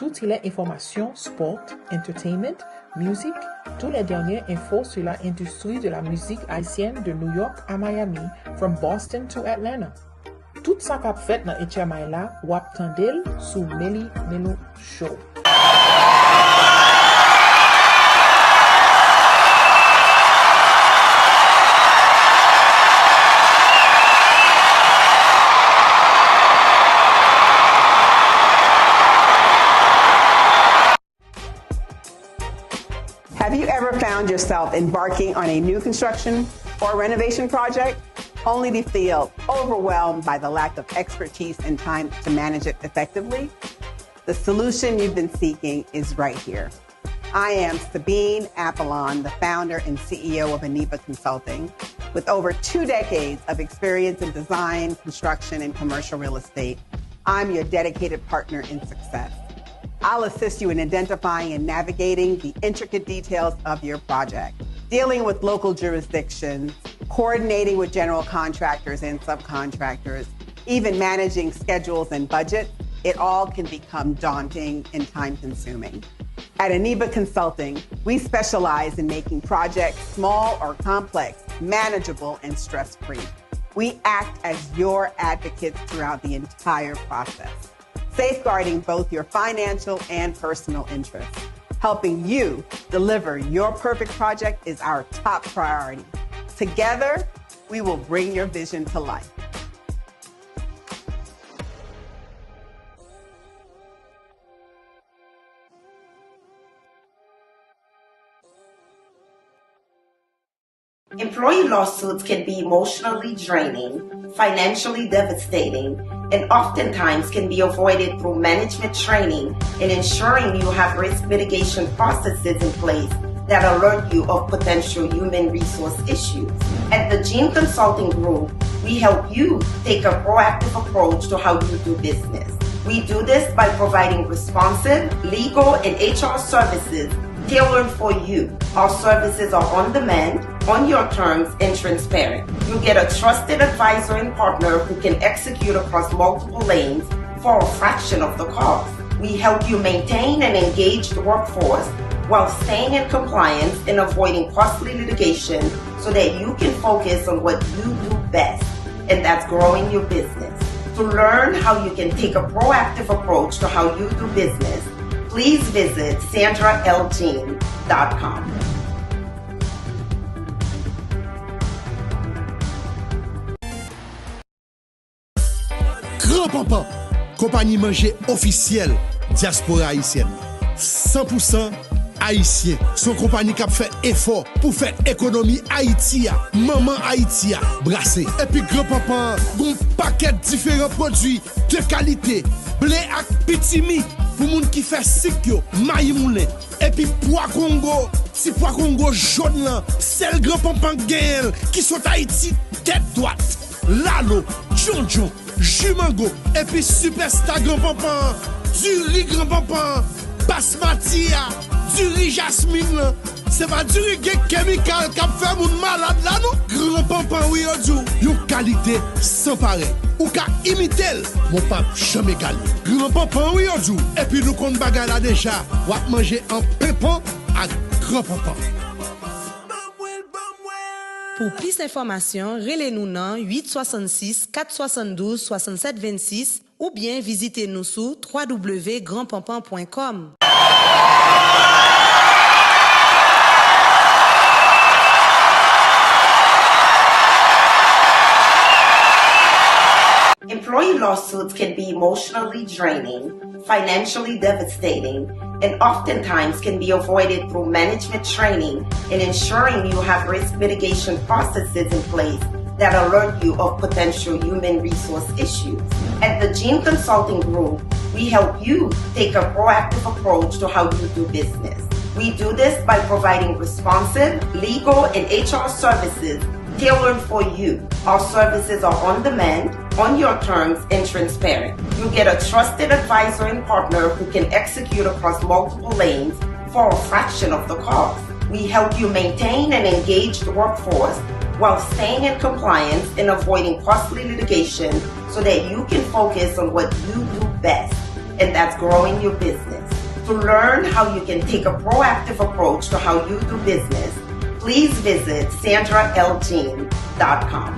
toutes les informations sport, entertainment, musique, tous les dernières infos sur l'industrie de la musique haïtienne de New York à Miami, from Boston to Atlanta. Tout ça qu'a fait dans HMI là, wap tandel sous Meli Melo Show. Have you ever found yourself embarking on a new construction or renovation project only to feel overwhelmed by the lack of expertise and time to manage it effectively? The solution you've been seeking is right here. I am Sabine Apollon, the founder and CEO of Aniba Consulting, with over 2 decades of experience in design, construction, and commercial real estate. I'm your dedicated partner in success. I'll assist you in identifying and navigating the intricate details of your project, dealing with local jurisdictions, coordinating with general contractors and subcontractors, even managing schedules and budgets. It all can become daunting and time-consuming. At Aniba Consulting, we specialize in making projects small or complex, manageable, and stress-free. We act as your advocates throughout the entire process, safeguarding both your financial and personal interests. Helping you deliver your perfect project is our top priority. Together, we will bring your vision to life. Employee lawsuits can be emotionally draining, financially devastating, and oftentimes can be avoided through management training and ensuring you have risk mitigation processes in place that alert you of potential human resource issues. At the Gene Consulting Group, we help you take a proactive approach to how you do business. We do this by providing responsive, legal, and HR services tailored for you. Our services are on demand, on your terms, and transparent. You get a trusted advisor and partner who can execute across multiple lanes for a fraction of the cost. We help you maintain an engaged workforce while staying in compliance and avoiding costly litigation so that you can focus on what you do best, and that's growing your business. To learn how you can take a proactive approach to how you do business, please visit sandraljean.com. Grand-papa, compagnie manger officielle, diaspora haïtienne. 100% haïtien. Son compagnie qui a fait effort pour faire économie Haïti, maman Haïti, brassé. Et puis grand-papa, un paquet de différents produits de qualité, blé ak pitimi, pour moun qui fait sikyo, maï moulin. Et puis pois Congo, si pois Congo jaune là, c'est le grand-papa gagne qui sont Haïti tête droite. Lalo, Jonjon, Jumango, et puis Superstar grand-papa, du riz grand-papa, basmati, du riz jasmine, c'est pas du riz chemical qui fait moun malade là non? Grand-papa oui yon yon qualité sans pareil. Ou ka imiter, mon pape jamais gagné. Grand-papa oui yon et puis nous compte bagay là déjà, wap manger en pépon à grand-papa. Pour plus d'informations, relez-nous dans 866 472 67 26 ou bien visitez-nous sur www.grandpampan.com. Employee lawsuits can be emotionally draining, financially devastating, and oftentimes can be avoided through management training and ensuring you have risk mitigation processes in place that alert you of potential human resource issues. At the Gene Consulting Group, we help you take a proactive approach to how you do business. We do this by providing responsive, legal, and HR services tailored for you. Our services are on demand, on your terms, and transparent. You get a trusted advisor and partner who can execute across multiple lanes for a fraction of the cost. We help you maintain an engaged workforce while staying in compliance and avoiding costly litigation so that you can focus on what you do best, and that's growing your business. To learn how you can take a proactive approach to how you do business, please visit sandraljean.com.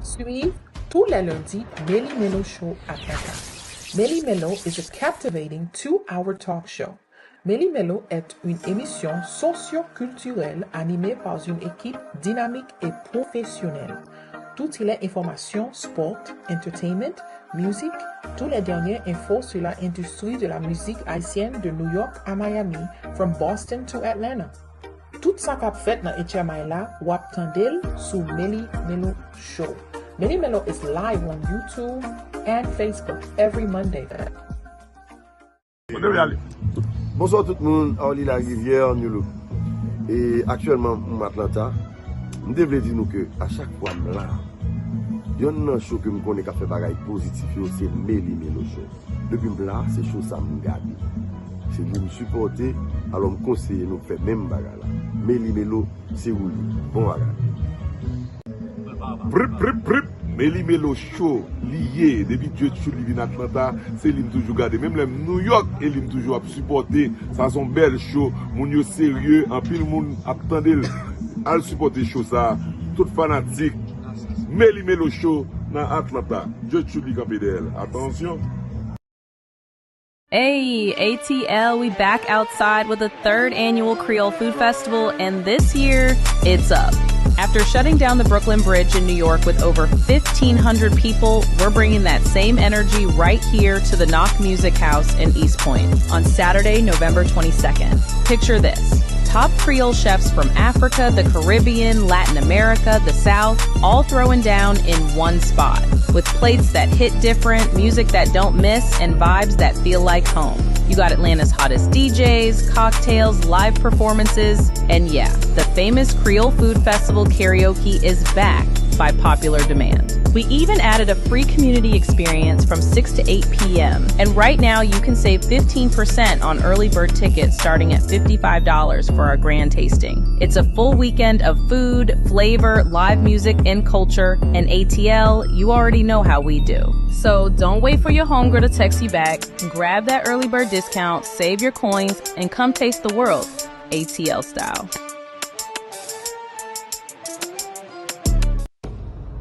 Suivez tous les lundis Meli Melo Show à Penkita. Meli Melo is a captivating 2-hour talk show. Meli Melo est une émission socio-culturelle animée par une équipe dynamique et professionnelle. Toutes les informations, sport, entertainment, musique, toutes les dernières infos sur l'industrie de la musique haïtienne de New York à Miami, from Boston to Atlanta. Tout ça qu'a fait dans HMI là, ou attendez sur Meli Melo Show. Meli Melo is live on YouTube and Facebook every Monday. Bonsoir tout le monde, Orly la rivière, New Et actuellement, en Atlanta, je devrais dire que à chaque fois, là, il y a un show que je connais qui fait des positif, c'est Meli Melo Show. Depuis là, c'est show ça me garde. C'est lui me supporter, alors me conseiller nous faire même bagarre là. Meli Melo, c'est où bon bagarre. Meli Melo Show lié depuis Dieu tu live in Atlanta, c'est lui toujours garder même le New York et lui toujours supporter, ça son bel show, moun yo sérieux, en pile moun attendel à supporter show ça, tout fanatique. Meli Melo Show dans Atlanta. Dieu tu live campé d'elle. Attention. Hey, ATL, we back outside with the 3rd annual Creole Food Festival, and this year, it's up. After shutting down the Brooklyn Bridge in New York with over 1,500 people, we're bringing that same energy right here to the Knock Music House in East Point on Saturday, November 22nd. Picture this. Top Creole chefs from Africa, the Caribbean, Latin America, the South, all throwing down in one spot, with plates that hit different, music that don't miss, and vibes that feel like home. You got Atlanta's hottest DJs, cocktails, live performances, and yeah, the famous Creole Food Festival karaoke is back by popular demand. We even added a free community experience from 6 to 8 p.m. And right now you can save 15% on early bird tickets starting at $55 for our grand tasting. It's a full weekend of food, flavor, live music, and culture, and ATL, you already know how we do. So don't wait for your homegirl to text you back. Grab that early bird discount, save your coins, and come taste the world, ATL style.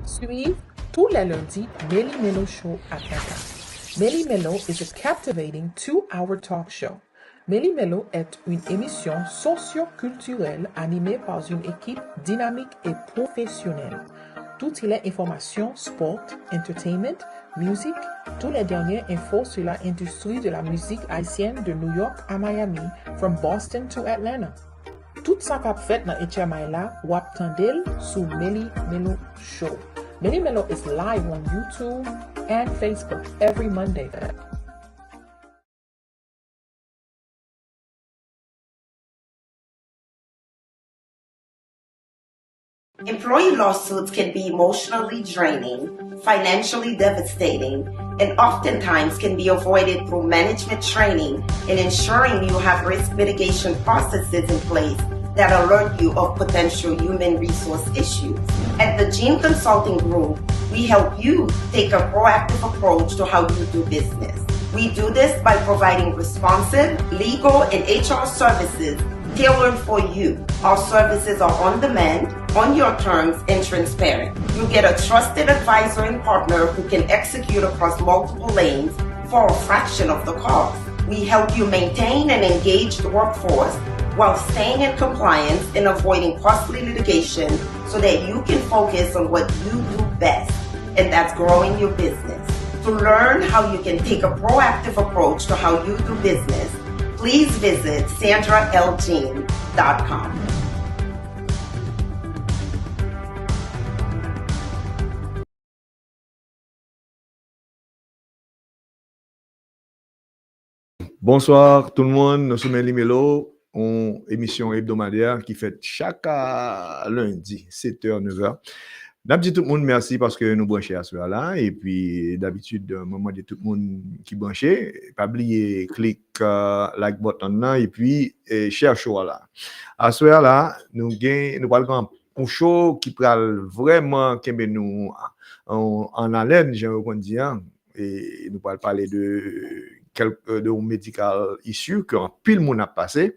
Suivez tous les lundis Meli Melo Show à Penkita. Meli Melo is a captivating 2-hour talk show. Meli Melo est une émission socio-culturelle animée par une équipe dynamique et professionnelle. Toutes les informations, sport, entertainment, musique, toutes les dernières infos sur l'industrie de la musique haïtienne de New York à Miami, from Boston to Atlanta. Tout ça qu'a fait dans HMI là, ou attendez sur Meli Melo Show. Meli Melo is live on YouTube and Facebook every Monday. Employee lawsuits can be emotionally draining, financially devastating, and oftentimes can be avoided through management training and ensuring you have risk mitigation processes in place that alert you of potential human resource issues. At the Gene Consulting Group, we help you take a proactive approach to how you do business. We do this by providing responsive, legal, and HR services tailored for you. Our services are on demand, on your terms, and transparent. You get a trusted advisor and partner who can execute across multiple lanes for a fraction of the cost. We help you maintain an engaged workforce while staying in compliance and avoiding costly litigation so that you can focus on what you do best, and that's growing your business. To learn how you can take a proactive approach to how you do business, please visit sandraljean.com. Bonsoir tout le monde, nous sommes Meli Melo, une émission hebdomadaire qui fait chaque lundi, 7h, 9h. D'habitude, tout le monde, merci parce que nous branchez à ce là. Et puis, d'habitude, moment de tout le monde qui branché, pas oublier, clique like button là, et puis, share show là. À ce là, nous allons un show qui pral vraiment kembe nous en haleine, j'en qu'on dit, hein, et nous allons parler de médical issu qu'un pile moun a passé.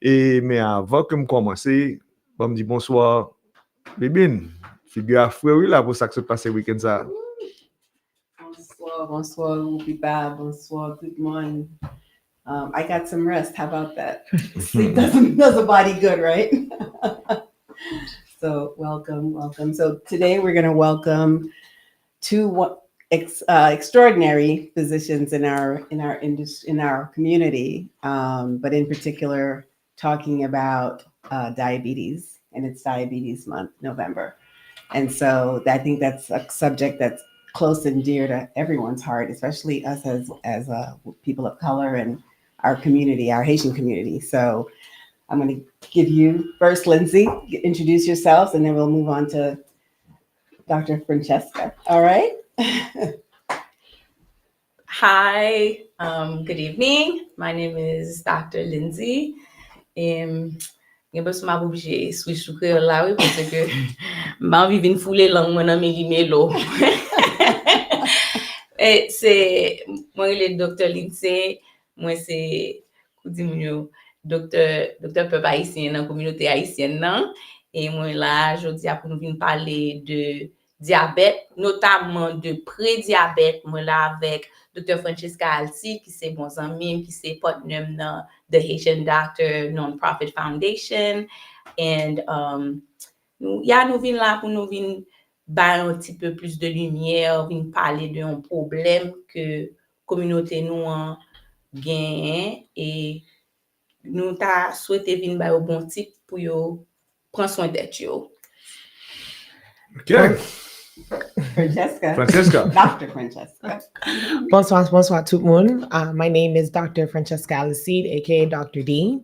Et mais avant que me commencer, on me dit bonsoir, Bébine. Figure à frère là pour ça que se passe le week-end ça. Bonsoir, Rupipa. Bonsoir, good morning. I got some rest. How about that? Sleep does a body good, right? So welcome. So today we're going to welcome two extraordinary physicians in our industry, in our community, but in particular talking about diabetes, and it's Diabetes Month, November. And so I think that's a subject that's close and dear to everyone's heart, especially us as people of color and our community, our Haitian community. So I'm going to give you first, Lindsay, introduce yourselves, and then we'll move on to Dr. Francesca. All right? Hi, good evening. My name is Dr. Lindsay. Je suis obligée de switch sur créole là oui parce que m'a envie de fouler langue moi dans Meli Melo. Et c'est moi le docteur Lindsay, moi c'est docteur peuple haïtien dans communauté haïtienne nan et moi là aujourd'hui pour nous venir parler de diabète, notamment de prédiabète, moi là avec Dr. Francesca Alcide, qui c'est bon ami, qui c'est partner dans the Haitian Doctor Non-Profit Foundation. And nous venons là pour nous venir faire un petit peu plus de lumière, venir parler d'un problème que la communauté nous a gagné et nous t'a souhaité venir faire un bon type pour prendre soin d'être. OK. Francesca. Dr. Francesca. Bonsoir tout le monde. My name is Dr. Francesca Alcide, aka Dr. D.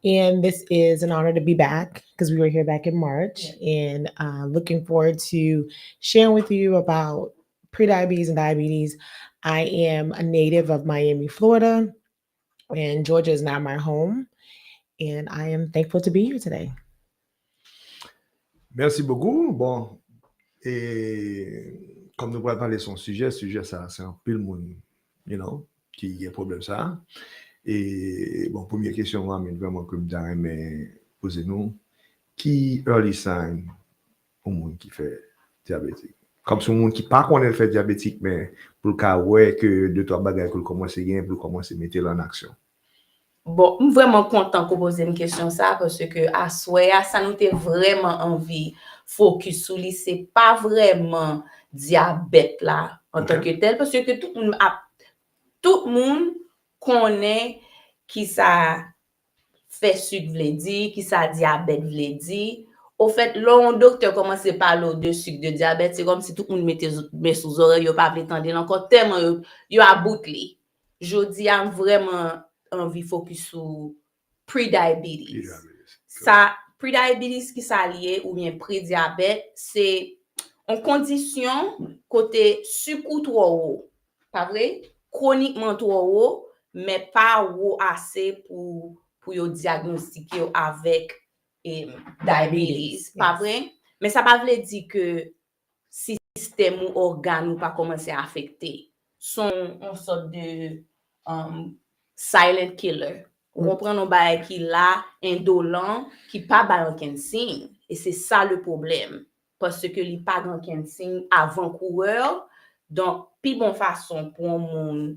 And this is an honor to be back because we were here back in March, and looking forward to sharing with you about prediabetes and diabetes. I am a native of Miami, Florida, and Georgia is now my home. And I am thankful to be here today. Merci beaucoup. Bon. Et comme nous allons parler de son sujet ça, c'est un peu le monde, qui a un problème ça. Et bon, première question, mais vraiment que je mais posez-nous, qui early sign au monde qui fait diabétique? Comme ce monde qui pas qu'on fait diabétique, mais pour le cas ouais que deux trois bagages pour commencer gain, pour commencer mettre en action. Bon, je suis vraiment content que vous posiez une question ça parce que à soya ça nous était vraiment envie focus sur lui, c'est pas vraiment diabète là en tant que tel parce que tout le monde connaît qui ça fait sucre vle dire, qui ça diabète vle dire. Au fait, là, un docteur commence à parler de sucre de diabète, c'est comme si tout le monde mettait sous oreille, yo pas vle tendre encore tellement yo a bouclé. Jodi a vraiment envie focus sur prediabetes. Ça prediabetes qui s'allie ou bien prédiabète, c'est une condition côté sucre trop haut. Pas vrai? Chroniquement trop haut, mais pas haut assez pour yo diagnostiquer avec diabetes. Pas vrai? Mais ça pas veut dire que système ou organe ou pas commencer à affecter. Sont une sorte de silent killer. On comprend nos bails qui là indolent qui pas ba aucun signe et c'est ça le problème parce que li pas aucun signe avant-coureur. Donc puis bonne façon pour un monde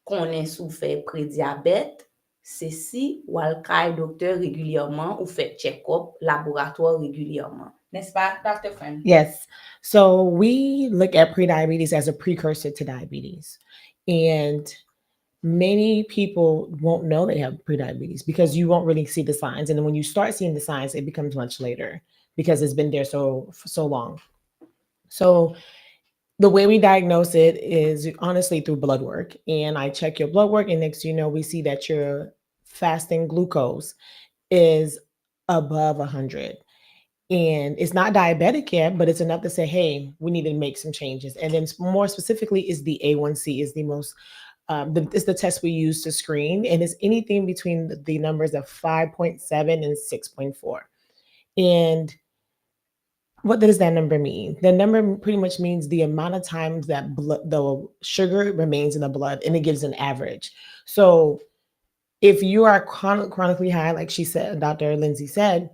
connaît souffert prédiabète c'est si ou al kay docteur régulièrement ou fait check-up laboratoire régulièrement. N'est-ce pas, Dr. Friend? Yes. So we look at prediabetes as a precursor to diabetes. And many people won't know they have prediabetes because you won't really see the signs. And then when you start seeing the signs, it becomes much later because it's been there for so long. So the way we diagnose it is honestly through blood work. And I check your blood work, and next you know, we see that your fasting glucose is above 100. And it's not diabetic yet, but it's enough to say, hey, we need to make some changes. And then more specifically is the A1C is the most, it's the test we use to screen. And it's anything between the numbers of 5.7 and 6.4. And what does that number mean? The number pretty much means the amount of times that the sugar remains in the blood, and it gives an average. So if you are chronically high, like she said, Dr. Lindsay said,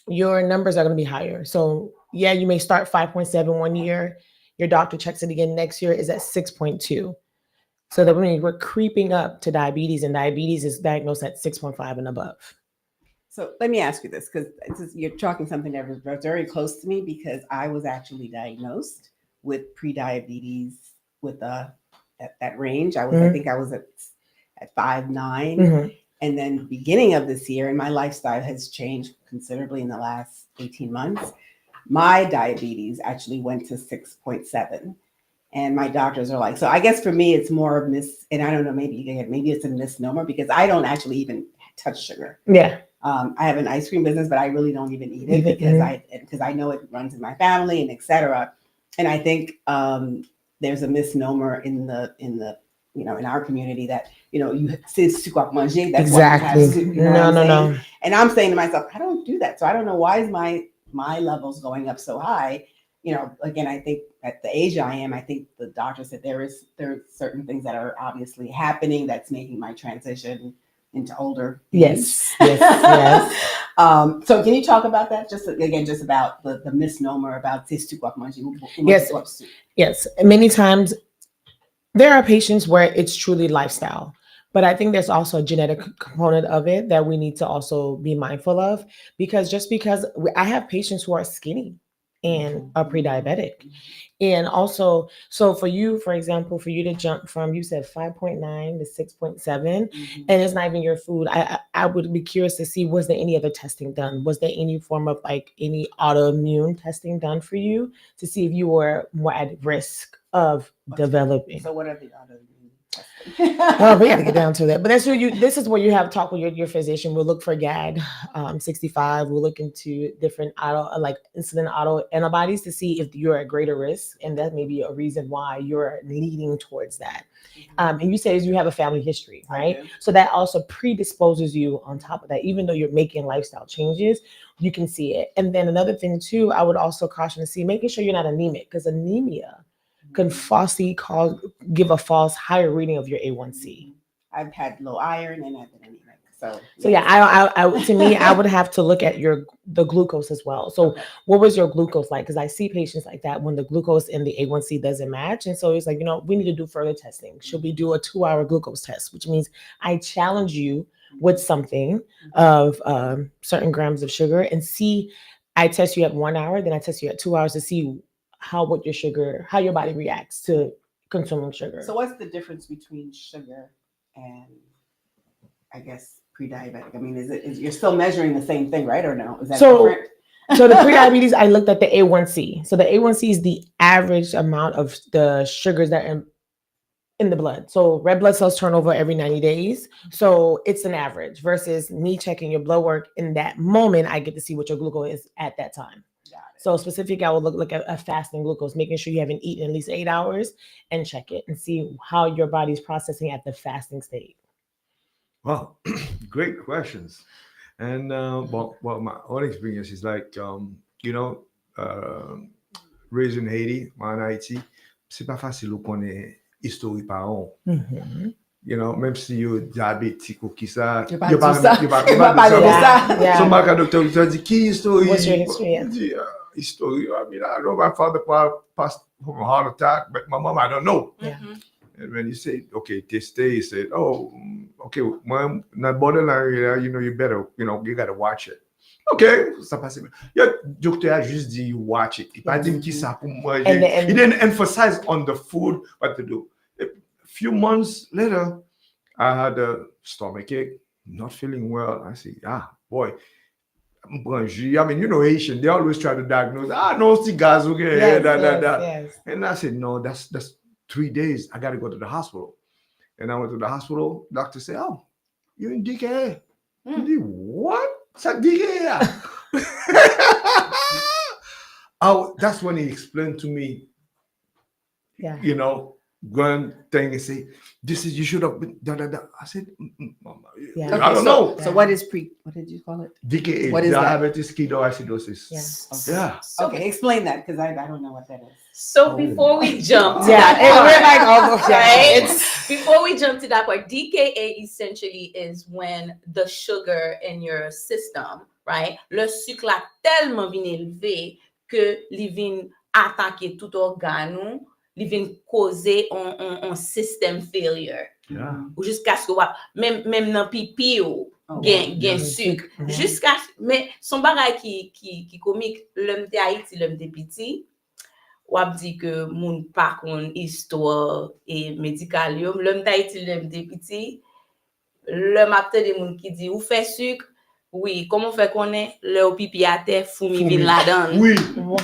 your numbers are going to be higher. So yeah, you may start 5.7 one year. Your doctor checks it again next year, is at 6.2. So that means we're creeping up to diabetes, and diabetes is diagnosed at 6.5 and above. So let me ask you this, because you're talking something that was very close to me, because I was actually diagnosed with pre-diabetes with at that range. I think I was at 5'9". And then beginning of this year, and my lifestyle has changed considerably in the last 18 months, my diabetes actually went to 6.7. And my doctors are like, so I guess for me, it's more of and I don't know, maybe it's a misnomer, because I don't actually even touch sugar. Yeah. I have an ice cream business, but I really don't even eat it because I know it runs in my family and etc. And I think there's a misnomer in our community that you say sucre manger. That's exactly. Why you have no. And I'm saying to myself, I don't do that, so I don't know why is my levels going up so high. Again, I think at the age I am, I think the doctor said there are certain things that are obviously happening that's making my transition into older. Yes. So can you talk about that? Just about the misnomer about this sucre manger. Yes. Many times there are patients where it's truly lifestyle, but I think there's also a genetic component of it that we need to also be mindful of, because I have patients who are skinny and are pre-diabetic. And also, so for you, for example, for you to jump from, you said 5.9 to 6.7, and it's not even your food. I would be curious to see, was there any other testing done? Was there any form of any autoimmune testing done for you to see if you were more at risk of developing? So what are the autoimmune? Well, we got to get down to that, but this is where you have talk with your physician. We'll look for GAD 65. We'll look into different insulin auto antibodies to see if you're at greater risk, and that may be a reason why you're leading towards that. And you say you have a family history, right? So that also predisposes you on top of that. Even though you're making lifestyle changes, you can see it. And then another thing too, I would also caution to see, making sure you're not anemic, because anemia can falsely give a false higher reading of your A1C. I've had low iron and I've been anemic. So yeah, to me, I would have to look at the glucose as well. So what was your glucose like? Because I see patients like that when the glucose and the A1C doesn't match. And so it's like, we need to do further testing. Should we do a 2-hour glucose test, which means I challenge you with something of certain grams of sugar, and see, I test you at 1 hour, then I test you at 2 hours to see how your body reacts to consuming sugar. So what's the difference between sugar and, I guess, pre-diabetic? I mean, you're still measuring the same thing, right? Or no? Is that different? So the pre-diabetes, I looked at the A1C. So the A1C is the average amount of the sugars that are in the blood. So red blood cells turn over every 90 days. So it's an average versus me checking your blood work in that moment. I get to see what your glucose is at that time. So specifically, I would look at a fasting glucose, making sure you haven't eaten at least 8 hours, and check it and see how your body's processing at the fasting state. Wow, great questions. And well, my own experience is raised in Haiti, en Haïti, c'est pas facile de connaître historique parents. Même si you're diabétique ou qui ça, you pas parler de ça. So my doctor dit qui history? What's your history? History. I mean, I know my father passed from a heart attack, but my mom, I don't know. Yeah. And when you say, okay, this day, he said, oh, okay, well, not borderline, you better, you got to watch it. Okay, ça passe. Le docteur a juste dit, you watch it. Il pas dit qui ça pour manger. He didn't emphasize on the food, what to do. A few months later, I had a stomachache, not feeling well. I said, boy. I mean, Haitian, they always try to diagnose, no, it's gas, okay, yes. And I said, no, that's 3 days. I got to go to the hospital. And I went to the hospital. Doctor said, oh, you're in DKA. What? It's a DKA. That's when he explained to me, one thing and say, this is, you should have been, da, da, da. I said, Yeah. I don't know. So what did you call it? DKA, What is that? diabetes ketoacidosis. Yeah. Yeah. Okay, explain that because I don't know what that is. So before we jump to Yeah, that part, right? Before we jump to that part, DKA essentially is when the sugar in your system, right? Le sucre a tellement vin élevé que li vin attaquer tout organe ou, li vin causer un system failure. Yeah. Ou jusqu'à ce que même nan pipi ou gen sucre. Jusqu'à mais son bagay qui comique l'homme de Haïti, l'homme de piti. Ou ap di que moun pa kon histoire et médical yo, l'homme d'Haïti, l'homme de piti, l'homme ap de moun qui dit ou fait sucre, oui, comment fait qu'on est, le ou pipi à terre, foumi vin la donne. Oui. What?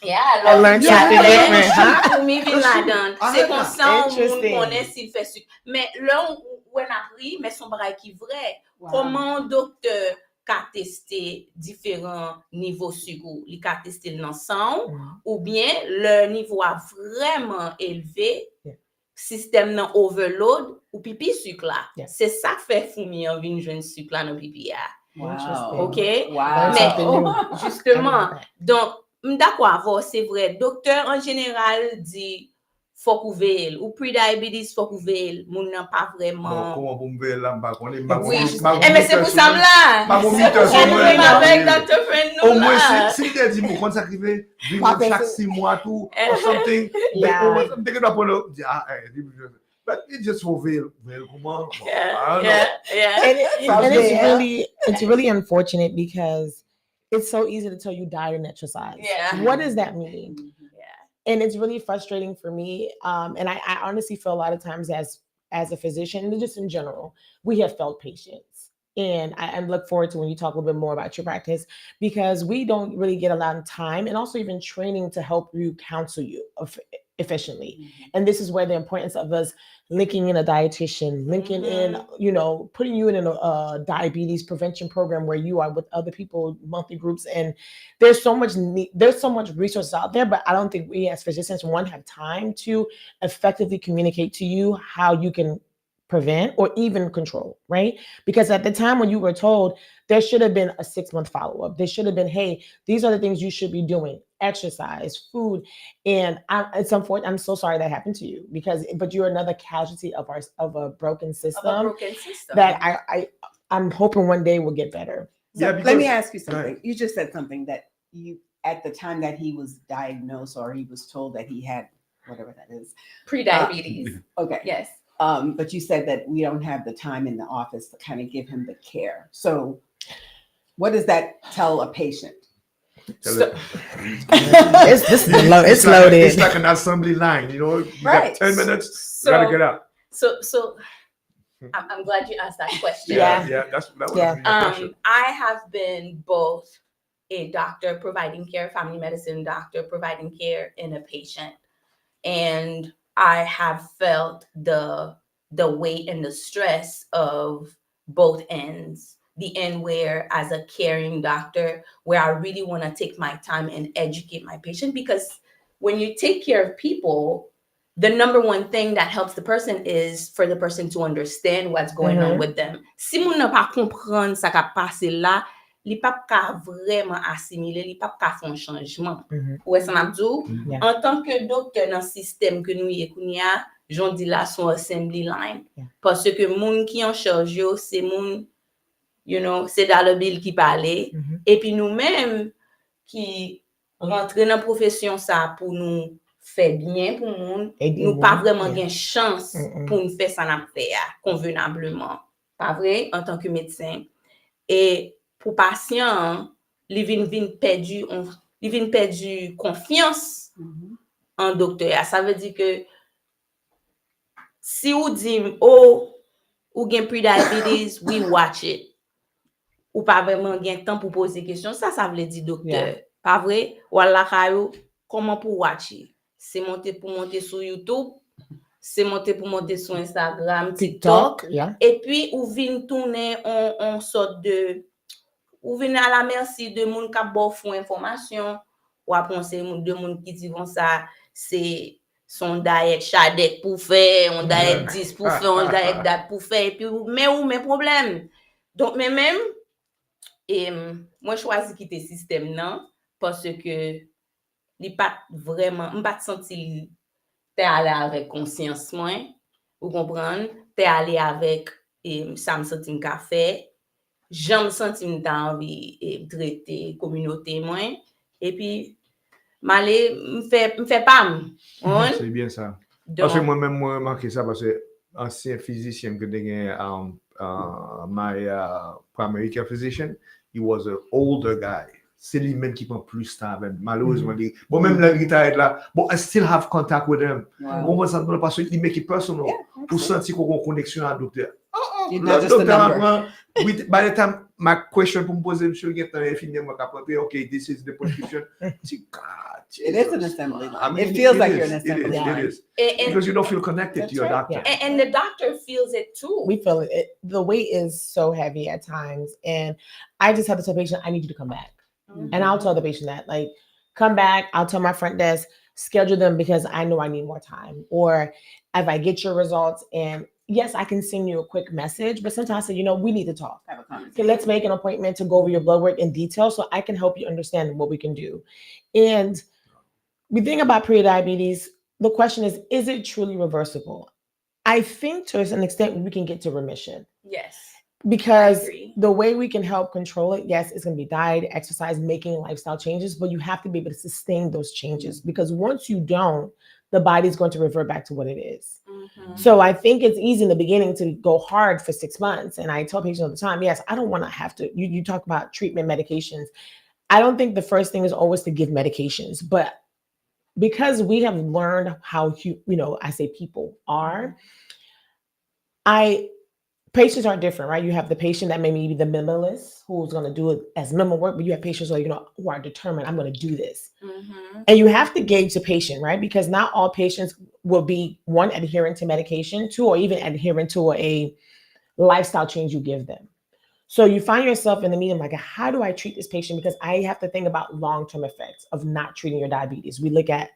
Yeah, I learned something different, huh? Foumi vin la donne. C'est comme ça, on Interesting. connaît s'il fait sucre. Mais là, on a pris, mais son bagay qui vrai. Comment un docteur qu'a testé différents niveaux sucre, il a testé le sang ou bien le niveau a vraiment élevé, système non overload ou pipi sucre là. C'est ça fait fourmi en vin jeune sucre là dans pipi. Wow. OK? Wow. Mais justement, donc d'accord avoir c'est vrai, docteur en général dit faut couvrir ou pre-diabetes faut couvrir moun nan pas vraiment Comment vous me là m'pa connait mais c'est pour ça là avec Dr. Friend au moins si tu dis mon ça arrivé vivre chaque 6 mois tout or something I'm thinking about but it just for veil comment And it's really unfortunate because it's so easy to tell you diet and exercise. Yeah. What does that mean? And it's really frustrating for me. And I honestly feel a lot of times as a physician, and just in general, we have felt patience. And I look forward to when you talk a little bit more about your practice, because we don't really get a lot of time and also even training to help you counsel you efficiently. And this is where the importance of us linking in a dietitian, linking in, putting you in a diabetes prevention program where you are with other people, monthly groups. And there's so much resources out there, but I don't think we as physicians, have time to effectively communicate to you how you can prevent or even control, right? Because at the time when you were told, there should have been a 6-month follow-up. There should have been, hey, these are the things you should be doing: exercise, food. And it's unfortunate. I'm so sorry that happened to you but you're another casualty of a broken system. That I'm hoping one day will get better. So let me ask you something. You just said something that you, at the time that he was diagnosed or he was told that he had whatever that is, pre-diabetes. Okay. Yes. But you said that we don't have the time in the office to kind of give him the care. So what does that tell a patient? It's loaded. It's like an assembly line, you got 10 minutes, you gotta get out. So I'm glad you asked that question. I have been both a doctor providing care, family medicine doctor providing care, and a patient. And I have felt the weight and the stress of both ends. The end where, as a caring doctor, where I really want to take my time and educate my patient, because when you take care of people, the number one thing that helps the person is for the person to understand what's going on with them. Si moun nan pa comprendre sa ka passe là, li pa ka vraiment assimiler, li pa ka fon changement. Ou est-ce m'abdou? En tant que docteur dans système que nous y kounya, j'en dis là son assembly line. Parce que moun qui en charge yo, c'est moun, c'est dans le bill qui parlait. Et puis nous-mêmes qui rentrer dans la profession ça pour nous faire bien pour moun, nous pas vraiment gain chance pour nous faire ça n'a faire convenablement. Pas vrai en tant que médecin. Et pour patient, il vient perdu confiance en docteur. Ça veut dire que si vous dites ou gen pre-diabetes, we watch it. Ou pas vraiment gen temps pour poser question, ça veut dire docteur. Pas vrai? Wala kayo, comment pour watcher? C'est monter sur YouTube, c'est monter sur Instagram, TikTok. Et puis ou vinn tourner en sorte de ou venez à la merci de moun k'ap bo font information ou après c'est de moun qui dit comme ça c'est son diet chadek pour faire, on diet 10 pour faire, on diet date pour faire, et puis mais où mes problèmes. Donc, mais même, et moi, je choisis quitter le système, non, parce que li pas vraiment, m'pas senti t'es allé avec conscience moins, vous comprenez, t'es allé avec ça me senti m'ka fait, j'aime senti m'ta envie et traiter communauté moins, et puis m'aller m'fait pas C'est bien ça. Parce que moi-même, moi, remarqué ça parce que ancien physicien que j'ai my primary care physician, he was an older guy. C'est lui-même qui prend plus temps avec. Malheureusement, bon, même là, il est là, bon, I still have contact with him. Bon, ça parce qu'il make it personal. Pour sentir qu'on a une connexion à docteur. Not just a number. By the time my question pour me poser, monsieur, il finit, moi, après, okay, this is the prescription. It is an assembly line. I mean, it feels like you're an assembly line. It is. Because you don't feel connected to your doctor. Yeah. And the doctor feels it too. We feel it. The weight is so heavy at times. And I just had to tell the patient, I need you to come back. And I'll tell the patient that, like, come back. I'll tell my front desk, schedule them because I know I need more time. Or if I get your results and yes, I can send you a quick message, but sometimes I say, we need to talk. Okay, let's make an appointment to go over your blood work in detail so I can help you understand what we can do. And we think about prediabetes, the question is it truly reversible? I think to an extent we can get to remission. Yes. Because the way we can help control it, yes, it's going to be diet, exercise, making lifestyle changes, but you have to be able to sustain those changes because once you don't, the body's going to revert back to what it is. So I think it's easy in the beginning to go hard for 6 months. And I tell patients all the time, yes, I don't want to have to, you talk about treatment medications. I don't think the first thing is always to give medications, but because we have learned how, I say people are, patients are different, right? You have the patient that may be the minimalist who's going to do it as minimal work, but you have patients who are determined, I'm going to do this. And you have to gauge the patient, right? Because not all patients will be, one, adherent to medication, two, or even adherent to a lifestyle change you give them. So you find yourself in the meeting like, how do I treat this patient? Because I have to think about long-term effects of not treating your diabetes. We look at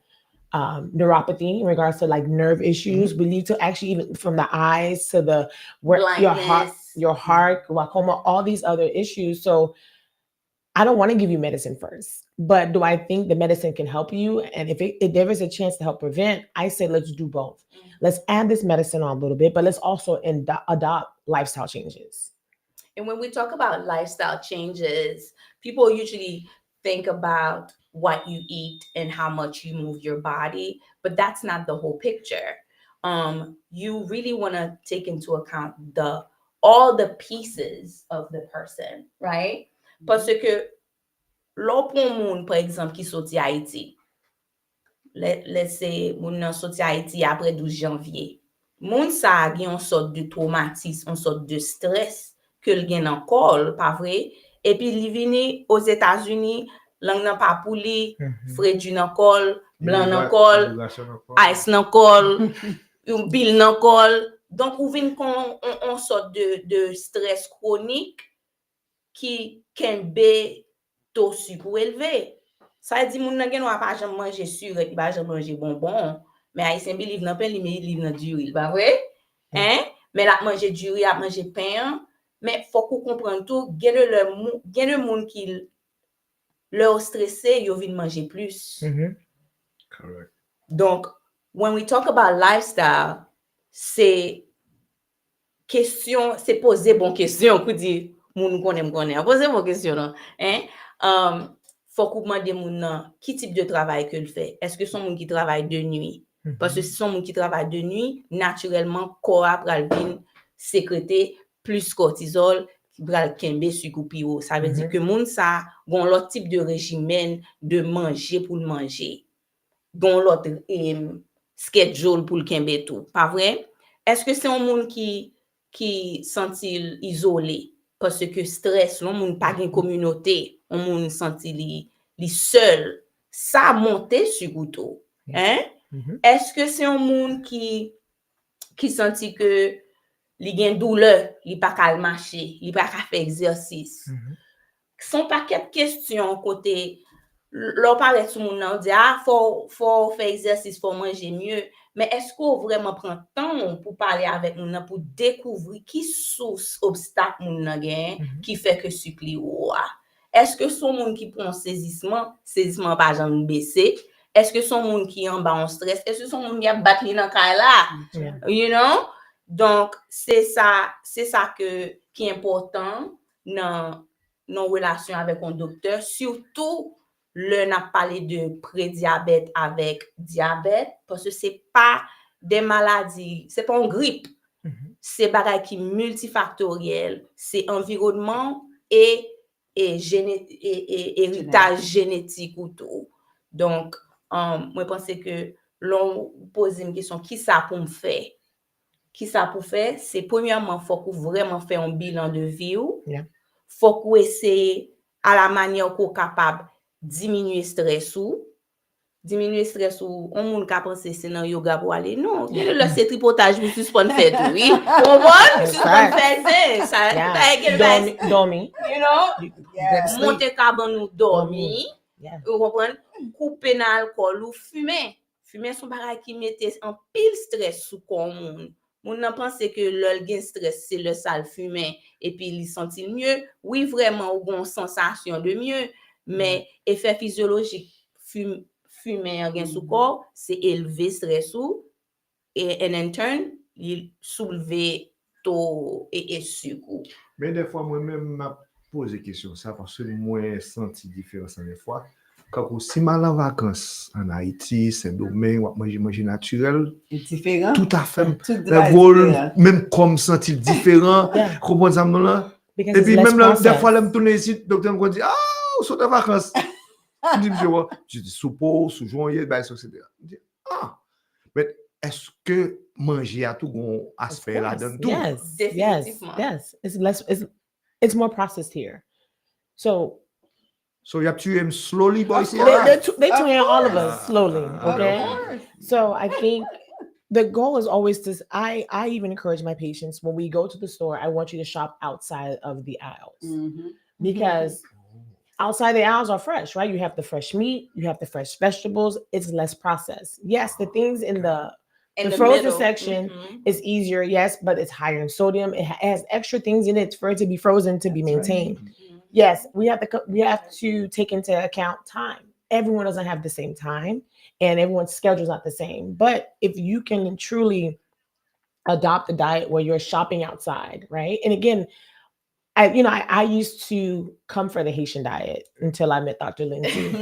neuropathy in regards to like nerve issues. We need to actually even from the eyes to the your heart, glaucoma, all these other issues. So I don't want to give you medicine first, but do I think the medicine can help you? And if there is a chance to help prevent, I say let's do both. Let's add this medicine on a little bit, but let's also adopt lifestyle changes. And when we talk about lifestyle changes, people usually think about what you eat and how much you move your body, but that's not the whole picture. You really want to take into account all the pieces of the person, right? Parce que l'autre monde, par exemple, qui sorti Haïti, let's say, moun nan sorti Haïti après 12 janvier, moun sa gen une sorte de traumatisme, une sorte de stress que l gen nan kol, pas vrai? Et puis li vini aux États-Unis, lang nan pa pou li, frédu nan kol, blanc nan kol, ice nan kol, une pile nan kol. Donc, ou vin kon on sorte de stress chronique qui kenbe taux sucre élevé. Ça dit moun nan gen wa pa jam manger sucre et pa jam manger bonbon, mais haïtien bi liv nan pain, li liv nan du riz, pas vrai? Hein? Mais la manger du riz, a manger pain, mais faut qu'on comprenne tout, gen moun qui leur stressé, yo vin manger plus. Correct. Donc, when we talk about lifestyle, c'est poser bon question, kou di moun konnen, poser bon question non, hein? Faut qu'on demande moun nan qui type de travail que le fait. Est-ce que son moun qui travaille de nuit? Parce que si son moun qui travaille de nuit, naturellement corps pral vin sécréter plus cortisol qui pral kembe sucre pi haut. Ça veut dire que moun sa gon l'autre type de régime de manger pour le manger. Gon l'autre schedule pour le kembe tout. Pas vrai? Est-ce que c'est un moun qui sentit isolé parce que stress, l'on moun pas gen communauté, on moun senti li seul, ça monter sur gouto, hein? Est-ce que c'est un moun qui senti que li gen douleur, li pas ka marcher, li pas ka faire exercice? Son paquet de questions côté l'on parle tout le monde, on dit, ah, faut faire exercice, faut manger mieux. Mais est-ce qu'on vraiment prend temps pour parler avec nous, pour découvrir qui source obstacle nous gagne, qui fait que supplie ou est-ce que son monde qui prend saisissement pas jamais baissé? Est-ce que son monde qui en bas en stress? Est-ce que son monde qui a battu dans là? You know? Donc, c'est ça qui est important dans nos relations avec un docteur, surtout le n'a parlé de prédiabète avec diabète, parce que c'est pas des maladies, c'est pas une grippe, c'est bagaille qui multifactoriel, c'est environnement et héritage génétique ou tout. Donc, moi, je pense que l'on pose une question, qui ça pour me faire? Qui ça pour faire? C'est premièrement, il faut qu'on vraiment fait un bilan de vie. Faut qu'on essaye à la manière qu'on est capable diminuer stress ou. On monde qui pense c'est dans yoga pour aller. Non, là c'est tripotage, je suspend faire tout. Oui, on suspend faire ça. Dormir. You know? Monter carbone ou dormir. Vous comprenez? Couper dans l'alcool ou fumer. Fumer son bagage qui mettait en pile stress sous corps. On n'a pensé que le gain stress c'est le sale fumer et puis il sentit mieux. Oui, vraiment, ou une sensation de mieux, mais effet physiologique fumer gain sous corps, c'est élever stress ou et en turn, il soulever taux et sucre. Mais des fois moi-même m'a posé question ça parce que moi senti différence des fois. Quand si mal en vacances en Haïti, c'est domaine ou manger naturel, différent. Tout à fait. Même comme sentir différent, comprendre ça là. Et puis même là, des fois, là, me tourner ici, le docteur me dit ah, on sort de vacances. Je dis soupeau, sous journée, ben etc. Je dis ah, mais est-ce que manger a tout un aspect là-dedans tout? Yes. It's more processed here. So you have to eat slowly, boys. They train all of us slowly, okay? So I think the goal is always to, I even encourage my patients, when we go to the store, I want you to shop outside of the aisles. Because outside the aisles are fresh, right? You have the fresh meat, you have the fresh vegetables, it's less processed. Yes, the things in the frozen middle section is easier, yes, but it's higher in sodium. It has extra things in it for it to be frozen, to be maintained. Yes, we have to take into account time. Everyone doesn't have the same time and everyone's schedule is not the same. But if you can truly adopt a diet where you're shopping outside, right? And again, I used to come for the Haitian diet until I met Dr. Lindsay.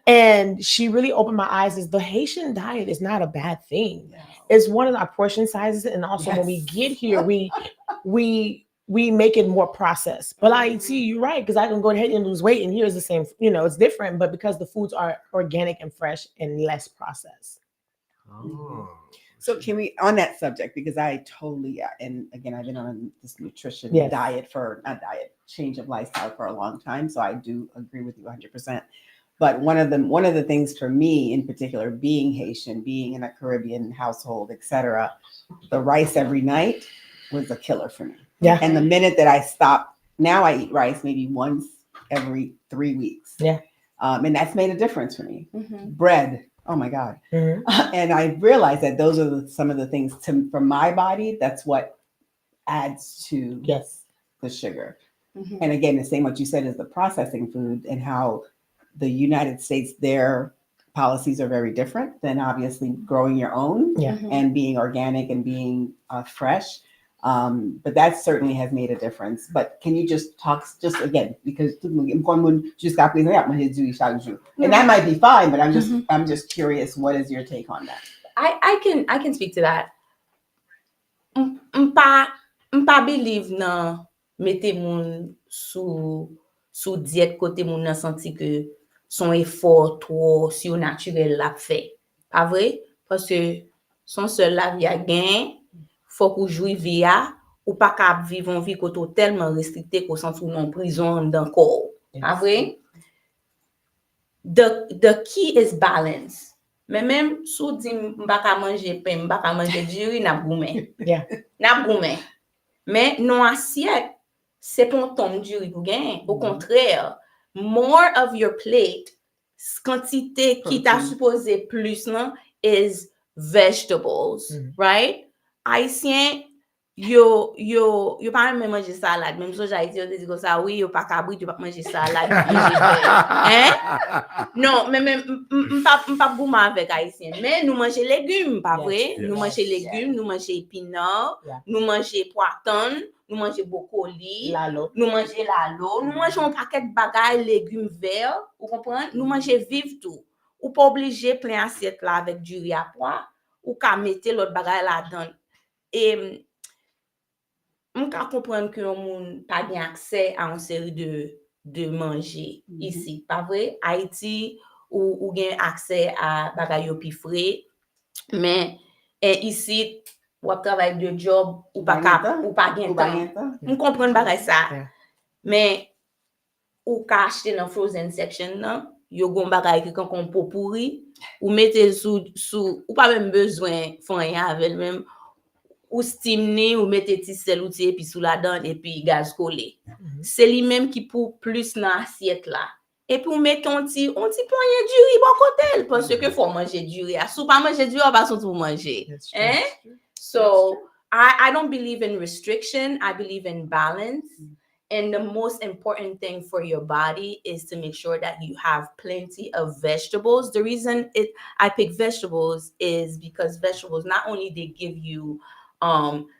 And she really opened my eyes as the Haitian diet is not a bad thing. No. It's one of our portion sizes. And also when we get here, we make it more processed. But I see you're right, because I can go ahead and lose weight and here's the same, it's different, but because the foods are organic and fresh and less processed. So can we, on that subject, because I totally, and again, I've been on this nutrition change of lifestyle for a long time. So I do agree with you 100%. But one of the things for me in particular, being Haitian, being in a Caribbean household, etc., the rice every night was a killer for me. Yeah. And the minute that I stopped, now I eat rice maybe once every 3 weeks. Yeah. And that's made a difference for me. Bread. Oh my God. And I realized that those are some of the things for my body. That's what adds to the sugar. And again, the same what you said is the processing food and how the United States, their policies are very different than obviously growing your own and being organic and being fresh. But that certainly has made a difference. But can you just talk again, because and that might be fine, but I'm just curious, what is your take on that? I can speak to that. M'pa believe nan mette moun sous diète côté moun nan senti que son effort trop surnaturel l'a fait. Pas vrai? Parce que son seul la vie a gain, faut qu'on joue via ou pas qu'à vivre une vie tellement restrictée qu'on sent en prison dans corps. Pas vrai? The key is balance. Mais même sous dit m'pa manger pain, m'pa manger du riz, n'a goumé. N'a goumé. Mais non assiette, c'est pas un tombe du riz pour gain. Au contraire, more of your plate, quantité qui t'a supposé plus nan, is vegetables, right? Haïtien, yo pas même manger salade. Même si Haïti, yo dit comme ça, oui, yo pas cabri, yo pas manger salade, manger hein? Non, mais m'pas gourmand avec Haïtien. Mais nous manger légumes, pas vrai? Nous manger légumes, nous manger épinards, nous manger poiton, nous manger brocoli, nous manger lalo, nous manger un paquet de bagailles légumes verts, vous comprenez? Nous manger vive tout. Ou pas obligé plein assiette là avec du riz à pois, ou qu'à mettre l'autre bagaille là-dedans. Et on peut comprendre que on pas bien accès à une série de manger ici, pas vrai? Haïti ou gain accès à bagaille yo pi frais, mais ici ou travail de job ou pas gain temps. On comprend bagaille ça. Mais ou ka acheter dans frozen section nan, yo gon bagaille qui kon pot pourri, ou mettez sous ou pas même besoin font rien avec même ou steamner ou mettre ti sel ou ti épices sous la dent et puis gaz collé. C'est lui même qui pour plus dans assiette là. Et puis on met on ti poignet du riz bon côté parce que faut manger du riz. Si pas manger du riz, on va surtout manger. Hein? So I don't believe in restriction. I believe in balance. And the most important thing for your body is to make sure that you have plenty of vegetables. The reason I pick vegetables is because vegetables, not only they give you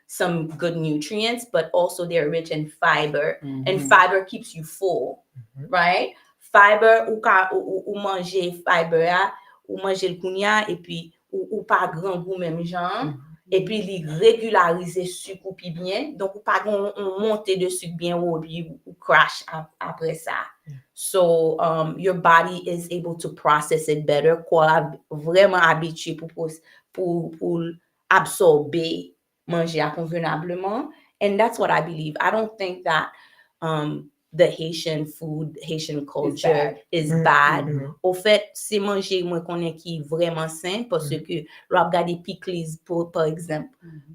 some good nutrients, but also they're rich in fiber. And fiber keeps you full, right? Fiber, ou manger fiber, ou manger le kounia, et puis ou pas grand goût même genre. Et puis, il régularise sucre ou bien. Donc, ou pas on monter de sucre bien ou crash après ça. So, your body is able to process it better. Quoi vraiment habitué pour absorber, manger convenablement. And that's what I believe. I don't think that the Haitian food, Haitian culture is bad. Au fait, c'est manger moi connais qui vraiment sain parce que l'on regarde pickles par exemple.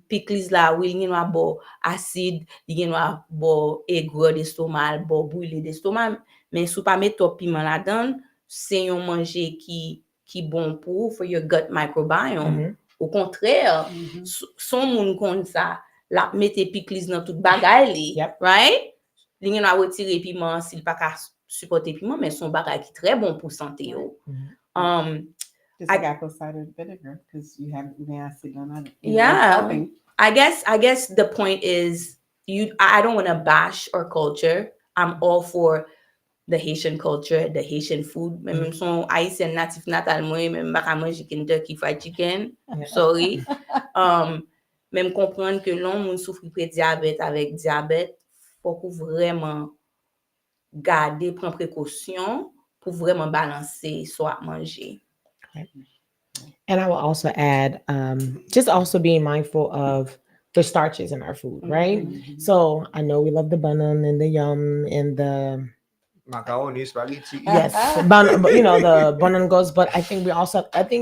Pickles là, oui, il y a bon acide, il y a bon aigre d'estomac, bon brûlé d'estomac, mais si pas mettre trop piment là-dedans, c'est un manger qui bon pour your gut microbiome. Au contraire, son moun kon ça, la mettre pickles dans toute bagaille, right? Il y a retirer piment s'il pas supporter piment, mais son bagage qui très bon pour santé. Just like apple cider vinegar because you have acid on it. Yeah, I guess the point is I don't want to bash our culture. I'm all for the Haitian culture, the Haitian food. Même son Haïtien natif natal moi même pas manger Kentucky fried chicken. Sorry. Même comprendre que l'on souffre de diabète avec diabète, faut qu'on vraiment garder, prendre précaution pour vraiment balancer soit manger. And I will also add, just also being mindful of the starches in our food, right? So I know we love the banan and the yum and the macaroni, spaghetti. Yes, the banan goes. But I think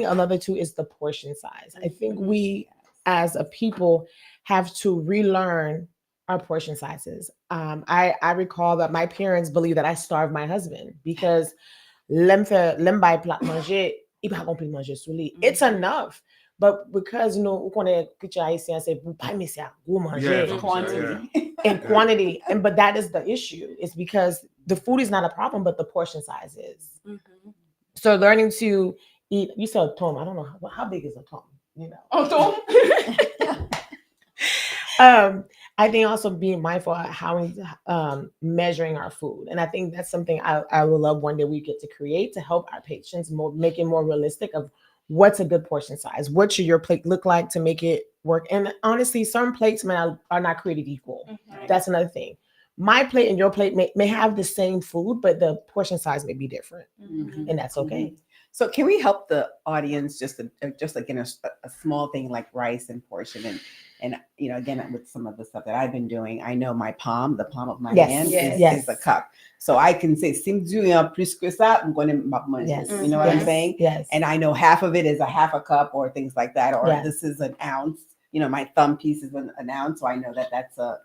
another too is the portion size. I think we as a people have to relearn our portion sizes. I recall that my parents believe that I starved my husband because l'embay plat manger, il pas compris manger sous lit. It's enough, but because on connaît que tu haïtien c'est vous pas mais c'est gros manger in quantity, but that is the issue. It's because the food is not a problem, but the portion size is. So learning to eat. You said a tom. I don't know how big is a tom. I think also being mindful of how measuring our food. And I think that's something I would love one day we get to create to help our patients make it more realistic of what's a good portion size. What should your plate look like to make it work? And honestly, some plates are not created equal. That's another thing. My plate and your plate may have the same food, but the portion size may be different. And that's okay. So can we help the audience just like in a small thing like rice and portion and again with some of the stuff that I've been doing, I know the palm of my hand is a cup. So I can say plus que ça, I'm going to manger. You know what I'm saying? Yes. And I know half of it is a half a cup or things like that, or this is an ounce. My thumb piece is an ounce, so I know that's a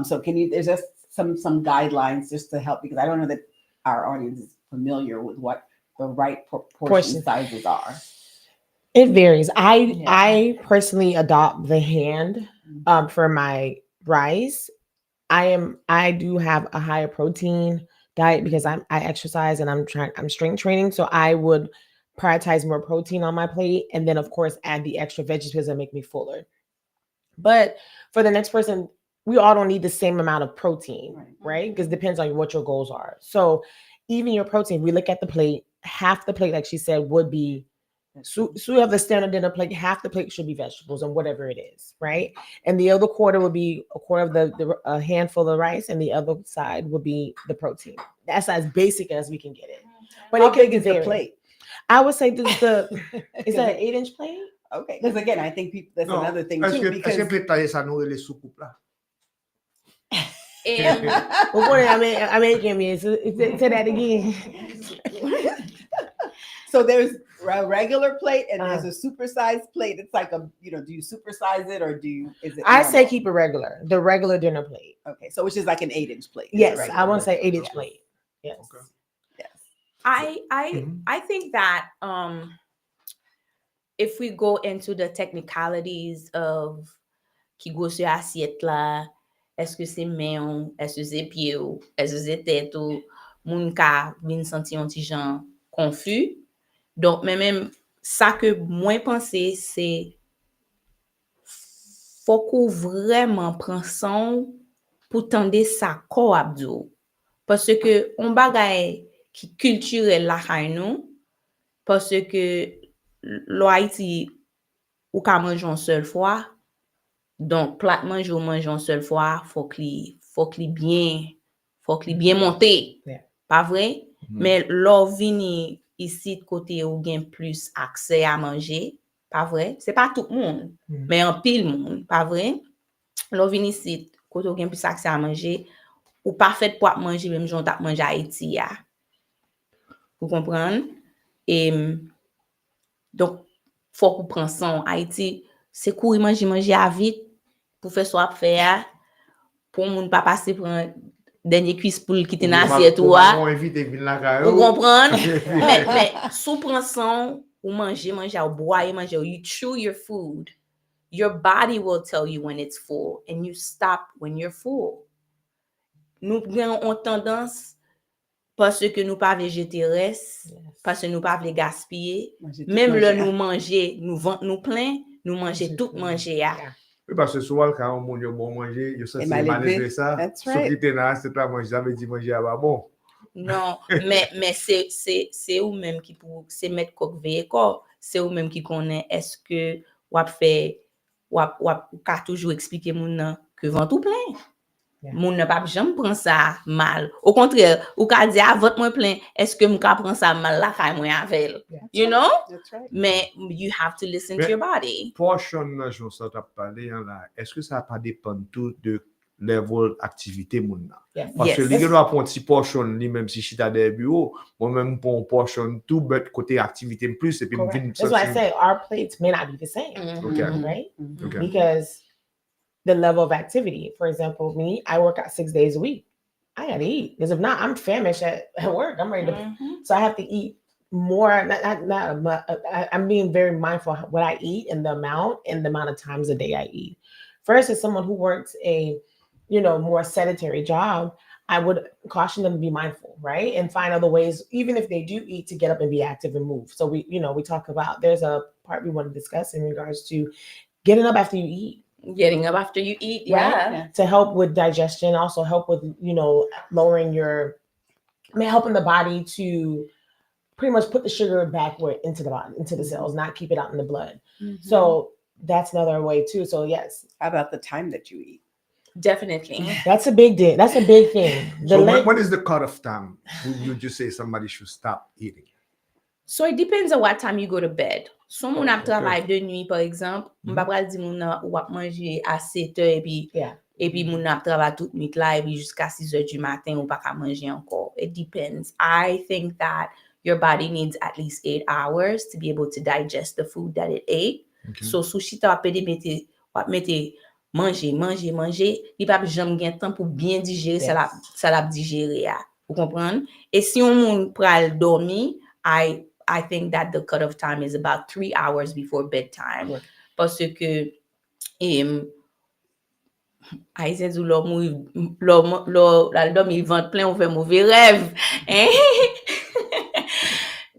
so can you there's just some guidelines just to help because I don't know that our audience is familiar with what the right portion Portion. sizes are. It varies. I personally adopt the hand for my rice. I do have a higher protein diet because I exercise and I'm strength training, so I would prioritize more protein on my plate, and then of course add the extra veggies because that make me fuller. But for the next person, we all don't need the same amount of protein, right? Because it depends on what your goals are. So even your protein, we look at the plate, half the plate, like she said, would be so you have the standard dinner plate, half the plate should be vegetables and whatever it is, right? And the other quarter would be a quarter of a handful of rice, and the other side would be the protein. That's as basic as we can get it. But How it could big is vary. the plate? I would say is that an 8-inch plate? Okay, because again, I think people, that's another thing too. Est-ce Because que plate taille ça nous les soucoupes là? I mean, give me say that again. so there's a regular plate and there's a supersized plate. It's like do you supersize it or is it? I normal? say keep the regular dinner plate. Okay, so which is like an 8-inch plate. Yes, right? I want to say 8-inch plate. Yes. Okay. Yes. I think that if we go into the technicalities of qui go sur assiette là, est-ce que c'est main, est-ce que c'est pied, est-ce que c'est tête ou moun ka vin senti un petit genre confus. Donc même ça que moi penser c'est faut qu'on vraiment prend son pour tendre ça corps abdo parce que on bagay qui culturel la kay nous parce que l'Haïti ou ka manger une seule fois. Donc plat manger ou manger une seule fois, faut qu'il bien monté. Yeah. Pas vrai? Mais l'on vini ici de côté ou gain plus accès à manger, pas vrai? C'est pas tout le monde, mais en pile monde, pas vrai? L'on vini ici côté ou gain plus accès à manger ou pas fait pour manger même j'on t'a manger à Haïti ya. Vous comprenez? Et donc faut qu'on prenne son Haïti, c'est courir manger à vite pour faire soit faire pour moun pas passer pour un dernier cuisse pour quitter dans assiette ou vous comprenez? mais sous prend son ou manger ou boire manger you chew your food, your body will tell you when it's full and you stop when you're full. Nous avons tendance parce que nous pas végétariens, parce que nous pas les gaspiller, même le nous manger, nous ventre nous plein, nous manger tout manger ya. Oui, parce que souvent quand on mange bon manger, il s'est malgré ça. Ce qui était là, c'est pas manger, j'avais dit manger à bon. Non, mais c'est ou même qui pour c'est mettre coq veille corps, c'est ou même qui connaît est-ce que ou fait ou ka toujours expliquer moun que ventre tout plein. Moun ne pas jamais prendre ça mal. Au contraire, ou ka dire à votre moins plein, est-ce que m'ka prend ça mal là kay moi avec. You know? That's right. Mais you have to listen to your body. Portion là, je sais pas parler là. Est-ce que ça pas dépend tout de level activité moun là? Parce que les doit prendre petit portion lui même si chita des bureaux, moi même pour portion tout but côté activité plus et puis me vinn. That's why I say our plates may not be the same. Okay. Right? Okay. Because the level of activity. For example, me, I work out 6 days a week. I gotta eat because if not, I'm famished at work. I'm ready to. So I have to eat more. I'm being very mindful of what I eat and the amount of times a day I eat. First, as someone who works a, more sedentary job, I would caution them to be mindful, right, and find other ways, even if they do eat, to get up and be active and move. So we talk about. There's a part we want to discuss in regards to getting up after you eat. Getting up after you eat, yeah. To help with digestion, also help with, lowering helping the body to pretty much put the sugar back into the body, into the cells, not keep it out in the blood. So that's another way too. So yes. How about the time that you eat? Definitely. That's a big thing. That's a big thing. So when is the cutoff time? Would you just say somebody should stop eating? So it depends on what time you go to bed. Si moun ap travail de nuit, par exemple, m'pa pral di moun ou ap manger à 7 heures et puis moun ap travail toute nuit là et puis jusqu'à 6 heures du matin ou pas ka manger encore. It depends. I think that your body needs at least 8 hours to be able to digest the food that it ate. Okay. So sushi ta mette manger, il pa jamais gen temps pour bien digérer ça l'a digérer. Vous comprenez? Et si on moun pral dormi, I think that the cutoff time is about 3 hours before bedtime. Right. Parce que Haïtien dit l'homme il vente plein, on fait mauvais rêve. Hein?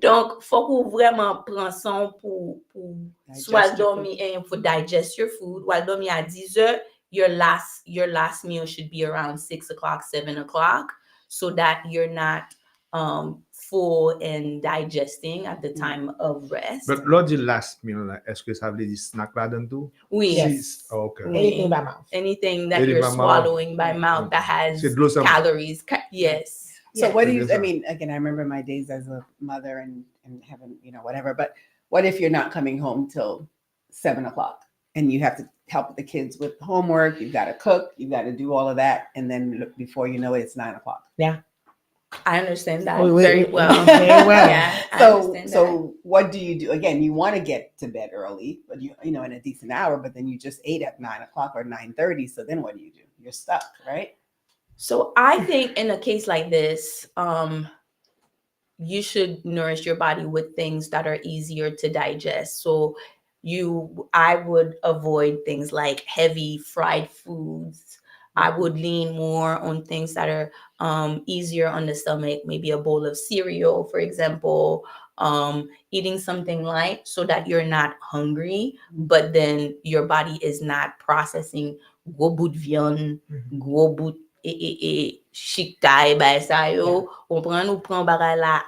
Donc, faut qu'on vraiment prenne son pour soit dormir and for digest your food. While dormir à 10 heures, your last meal should be around 6 o'clock, 7 o'clock, so that you're not full and digesting at the time of rest. But lors du last meal, est-ce que ça veut dire snack là-dedans tout? Oui. Yes. Oh, okay. Anything by mouth. Anything that Anything you're by mouth. swallowing by mouth that has C'est de l'eau, ça- calories. Yes. So Yeah. what do you, I mean, again, I remember my days as a mother and having, whatever, but what if you're not coming home till 7 o'clock and you have to help the kids with homework, you've got to cook, you've got to do all of that. And then look, before you know it, it's 9 o'clock. Yeah. I understand that We- very we- well. very well. Yeah, I So, understand that. so what do you do? Again, you want to get to bed early, but in a decent hour, but then you just ate at 9 o'clock or 9:30. So then what do? You're stuck, right? So I think in a case like this, you should nourish your body with things that are easier to digest. So I would avoid things like heavy fried foods. I would lean more on things that are easier on the stomach, maybe a bowl of cereal, for example, eating something light so that you're not hungry, but then your body is not processing gros bout de viande, gros bout chikta e bay sa yo. On prend bagay la,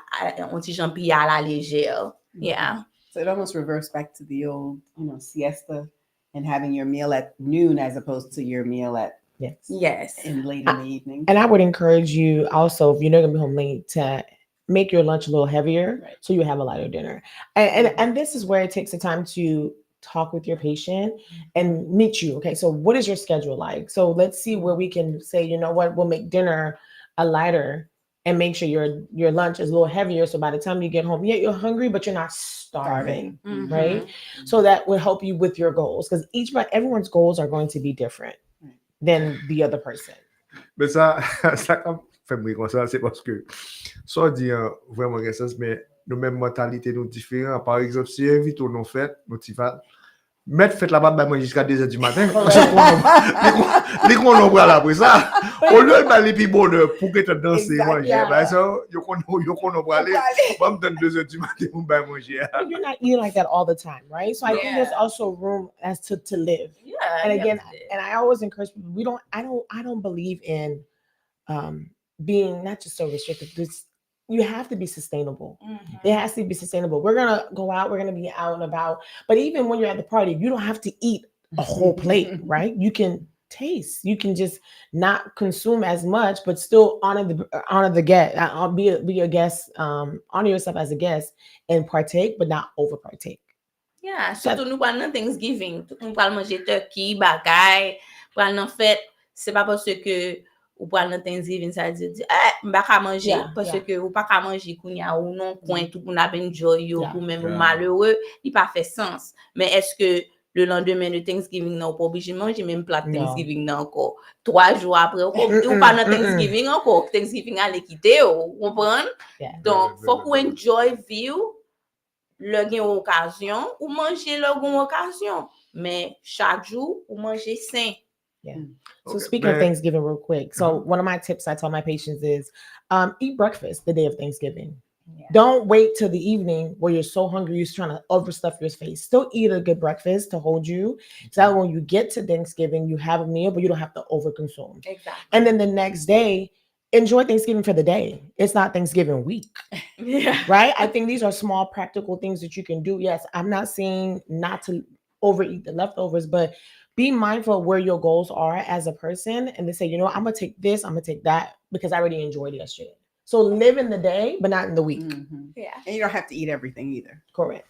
on ti jampi à la légère. Yeah. So it almost reversed back to the old, siesta and having your meal at noon as opposed to your meal at Yes. late in the evening. And I would encourage you also, if you're not gonna be home late, to make your lunch a little heavier, Right. so you have a lighter dinner. And this is where it takes the time to talk with your patient and meet you. Okay, so what is your schedule like? So let's see where we can say, you know what, we'll make dinner a lighter and make sure your lunch is a little heavier. So by the time you get home, yeah, you're hungry, but you're not starving, Mhm. right? So that will help you with your goals, because everyone's goals are going to be different than the other person. Mais ça, ça comme fait moi comme ça, c'est parce que ça dit vraiment quelque chose, mais nos mêmes mentalités nous différentes. Par exemple, si invite nous fait, nous t'y va mettre fête là-bas ben jusqu'à 2h du matin. Les qu'on on va après ça. Au lieu de aller plus bonheur pour que tu danses manger, ben ça yo qu'on on va aller, va me donner 2h du matin pour ben manger. But you're not eating like that all the time, right? So I think there's also room as to live. Yeah. And again, and I always encourage people, I don't believe in being not just so restrictive. You have to be sustainable. It has to be sustainable. We're gonna go out, we're gonna be out and about. But even when you're at the party, you don't have to eat a whole plate, right? You can taste. You can just not consume as much, but still honor the guest. Be a guest. Honor yourself as a guest and partake, but not over partake. Yeah, surtout nous prenons Thanksgiving. Tout le monde parle manger turkey, bagay, prenons fête. C'est pas parce que ou prenons Thanksgiving ça dit m'pa ka manger parce que ou pas ka manger kounya ou non coin tout pour n'a enjoy ou pour même malheureux, il pas fait sens. Mais est-ce que le lendemain de Thanksgiving non pas obligé de manger même plat Thanksgiving non encore 3 jours après ou pas dans Thanksgiving encore Thanksgiving aller quitter ou comprendre? Donc faut qu'on enjoy view le gen occasion ou manger le gon occasion mais chaque jour ou manger sain. Yeah. So speaking of Thanksgiving real quick. So one of my tips I tell my patients is eat breakfast the day of Thanksgiving. Yeah. Don't wait till the evening where you're so hungry, you're trying to overstuff your face. Still eat a good breakfast to hold you. So that when you get to Thanksgiving, you have a meal, but you don't have to overconsume. Exactly. And then the next day, enjoy Thanksgiving for the day. It's not Thanksgiving week. Yeah. Right? I think these are small practical things that you can do. Yes, I'm not saying not to overeat the leftovers, but be mindful of where your goals are as a person and to say, you know, I'm going to take this, I'm going to take that because I already enjoyed it yesterday. So live in the day, but not in the week. Mm-hmm. Yeah. And you don't have to eat everything either. Correct.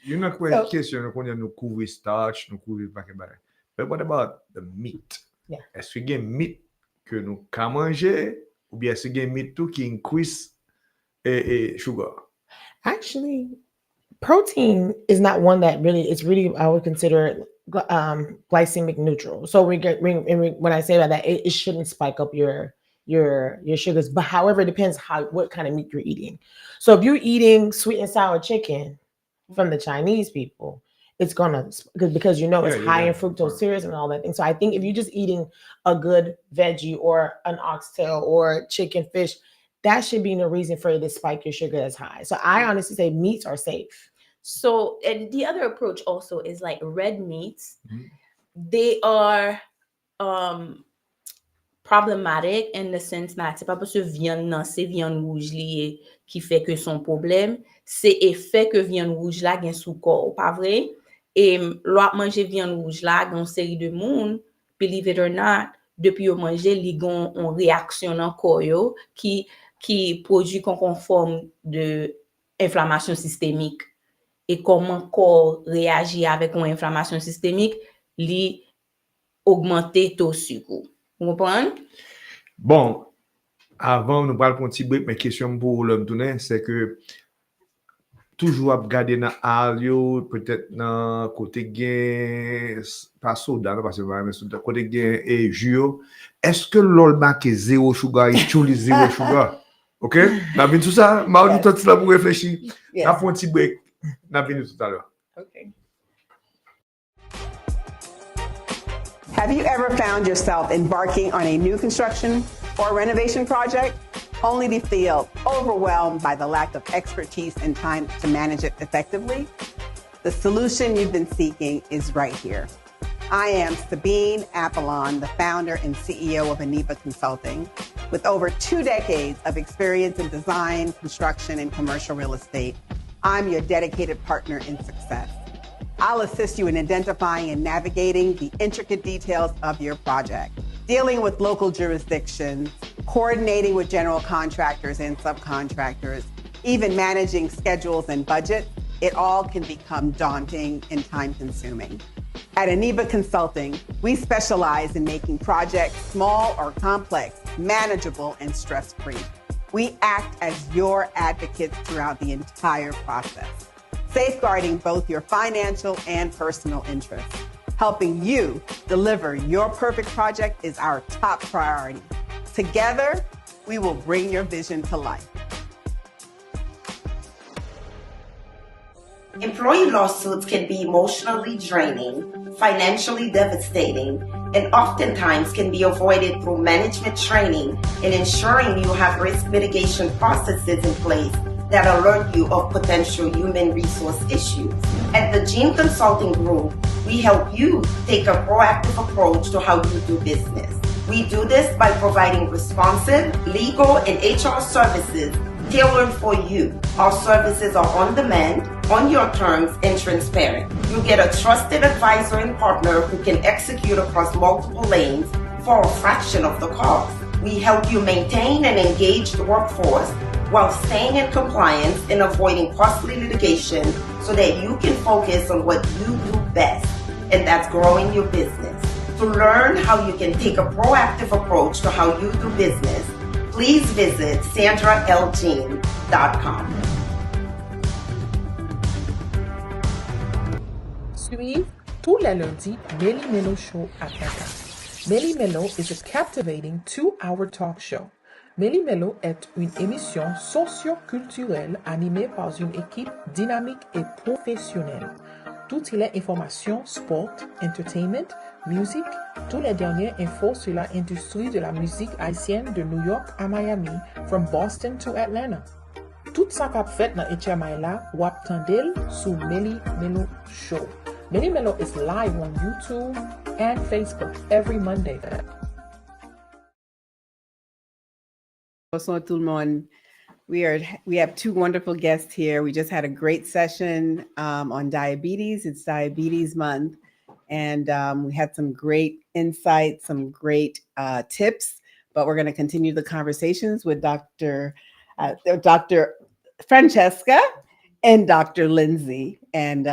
You know, question, nous couvrir starch, nous couvrir paquet bagay. But what about the meat? Yeah. Est-ce qu'il y a meat que nous ka manger ou bien est-ce qu'il y a meat tout qui increase et sugar? Actually, protein is not one that really, it's really, I would consider glycemic neutral. So when I say that it shouldn't spike up your your sugars. But however, it depends what kind of meat you're eating. So if you're eating sweet and sour chicken from the Chinese people, it's gonna, because you know it's high in fructose syrup and all that thing. So I think if you're just eating a good veggie or an oxtail or chicken, fish, that should be no reason for you to spike your sugar as high. So I honestly say meats are safe. So, and the other approach also is like red meats. They are problematic in the sense that c'est pas parce que viande nan c'est viande rouge lié qui fait que son problème, c'est effet que viande rouge là gen sous corps, pas vrai? Et l'on manger viande rouge là dans série de monde, believe it or not, depuis yo manger li gon on réaction dans corps yo qui produit qu'on forme de inflammation systémique. Et comment corps réagit avec une inflammation systémique, li augmenter taux sucre. Vous comprenez? Bon, avant, nous parlons de un petit break, mais question pour l'homme tourné, c'est que toujours à regarder dans Alio, peut-être dans côté gain, pas soda, parce que mais soda, côté gain et jus, est-ce que l'ol marque zéro sugar, il utilise zéro sugar? OK? N'a venu tout ça, m'a dit tout ça pour réfléchir. N'a fait un petit break. N'a venu tout à l'heure. OK. Have you ever found yourself embarking on a new construction or renovation project only to feel overwhelmed by the lack of expertise and time to manage it effectively? The solution you've been seeking is right here. I am Sabine Apollon, the founder and CEO of Aniba Consulting, with over 2 decades of experience in design, construction, and commercial real estate. I'm your dedicated partner in success. I'll assist you in identifying and navigating the intricate details of your project, dealing with local jurisdictions, coordinating with general contractors and subcontractors, even managing schedules and budget. It all can become daunting and time-consuming. At Aniba Consulting, we specialize in making projects, small or complex, manageable and stress-free. We act as your advocates throughout the entire process, safeguarding both your financial and personal interests. Helping you deliver your perfect project is our top priority. Together, we will bring your vision to life. Employee lawsuits can be emotionally draining, financially devastating, and oftentimes can be avoided through management training and ensuring you have risk mitigation processes in place that alert you of potential human resource issues. At the Gene Consulting Group, we help you take a proactive approach to how you do business. We do this by providing responsive, legal, and HR services tailored for you. Our services are on demand, on your terms, and transparent. You get a trusted advisor and partner who can execute across multiple lanes for a fraction of the cost. We help you maintain an engaged workforce while staying in compliance and avoiding costly litigation so that you can focus on what you do best, and that's growing your business. To learn how you can take a proactive approach to how you do business, please visit sandraljean.com. Suivez tous les lundis Meli Melo Show à Penkita. Meli Melo is a captivating 2-hour talk show. Meli Melo est une émission socio-culturelle animée par une équipe dynamique et professionnelle. Toutes les informations, sport, entertainment, musique, toutes les dernières infos sur l'industrie de la musique haïtienne de New York à Miami, from Boston to Atlanta. Tout ça qu'a fait dans HMI là, wap tandel sous Meli Melo Show. Meli Melo is live on YouTube and Facebook every Monday. Bonsoir tout le monde. We have 2 wonderful guests here. We just had a great session on diabetes. It's Diabetes Month. And we had some great insights, some great tips, but we're going to continue the conversations with Dr. Francesca and Dr. Lindsay. And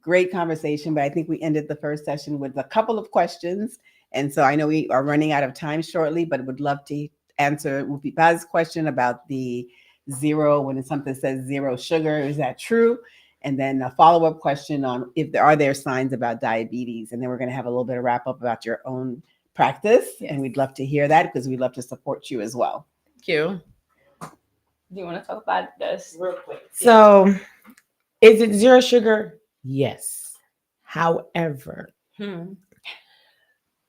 great conversation, but I think we ended the first session with a couple of questions. And so I know we are running out of time shortly, but would love to answer Rupipa's question about the zero, when something says zero sugar, is that true? And then a follow-up question on if there are signs about diabetes. And then we're going to have a little bit of wrap up about your own practice, and we'd love to hear that because we'd love to support you as well. Thank you. Do you want to talk about this real quick? So, is it zero sugar? Yes. However,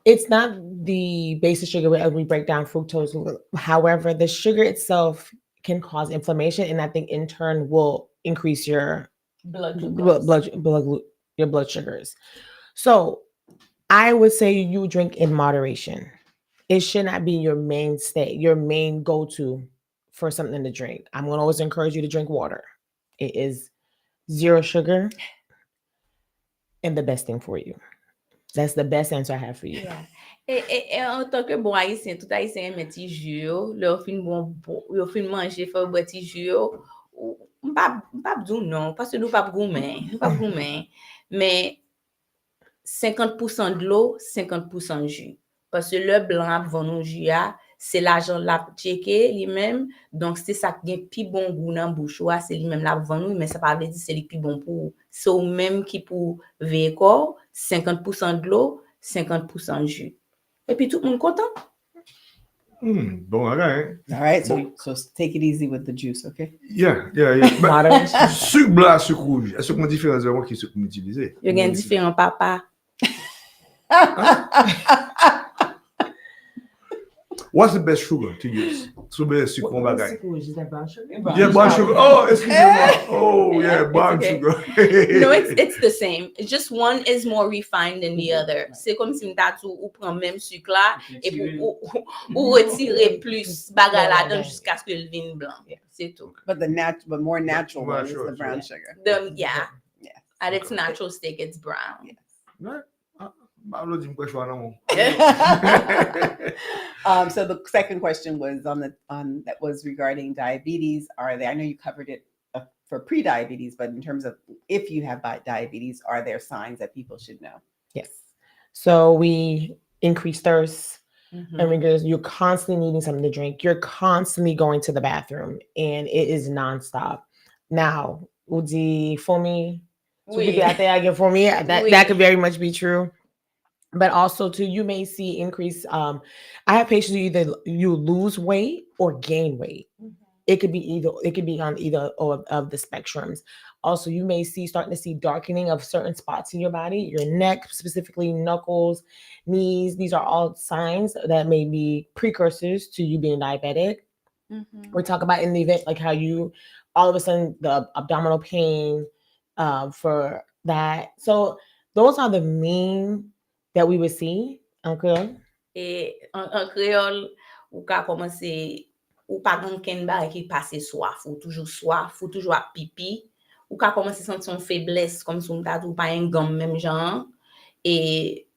it's not the basic sugar where we break down fructose. However, the sugar itself can cause inflammation, and I think in turn will increase your blood sugars. So I would say you drink in moderation. It should not be your mainstay, your main go-to for something to drink. I'm going to always encourage you to drink water. It is zero sugar and the best thing for you. That's the best answer I have for you. Yeah. Et en tant que bon haïtien, tout haïtien aime petit jus, le fin manger fait petit jus, m'pa dou non, parce que nous pas gourmand, mais 50% de l'eau, 50% jus. Parce que le blanc avant nous jus, c'est l'argent la checké lui-même, donc c'est ça qui est plus bon goût dans bouche, c'est lui-même la avant nous, mais ça pas veut dire c'est le plus bon pour. C'est au même qui pour veiller corps, 50% de l'eau, 50% jus. Et puis tout le monde content. Bon, hein? All right, so take it easy with the juice, okay? Yeah. Sucre blanc, sucre rouge. Est-ce qu'on différence vraiment qui sucre utilisé? Il y a différents papa. What's the best sugar to use? Sucre on bagay. Brown sugar? Yeah, brown sugar. Oh, excusez-moi. Oh, yeah, brown sugar. No, it's the same. It's just one is more refined than the other. C'est comme si ou prend même sucre là et ou retirer plus bagay là-dedans jusqu'à ce que le vin blanc. C'est tout. But more natural one is the brown sugar. Yeah. At its natural state, it's brown. Yes. Right. So the second question was that was regarding diabetes. I know you covered it for pre-diabetes, but in terms of if you have diabetes, are there signs that people should know? Yes. So we increase thirst. And you're constantly needing something to drink. You're constantly going to the bathroom, and it is nonstop. Now, Udi, for me, that could very much be true. But also, too, you may see increase. I have patients who either you lose weight or gain weight. It could be either. It could be on either of the spectrums. Also, you may starting to see darkening of certain spots in your body, your neck, specifically knuckles, knees. These are all signs that may be precursors to you being diabetic. We talk about in the event like how you all of a sudden the abdominal pain for that. So those are the main that we would see en créole. Et en créole, ou ka commencer ou pas grand ken ba qui passe soif, ou toujours à pipi, ou ka commencer sentir une faiblesse comme si on t'a tout pas un gomme même genre. Et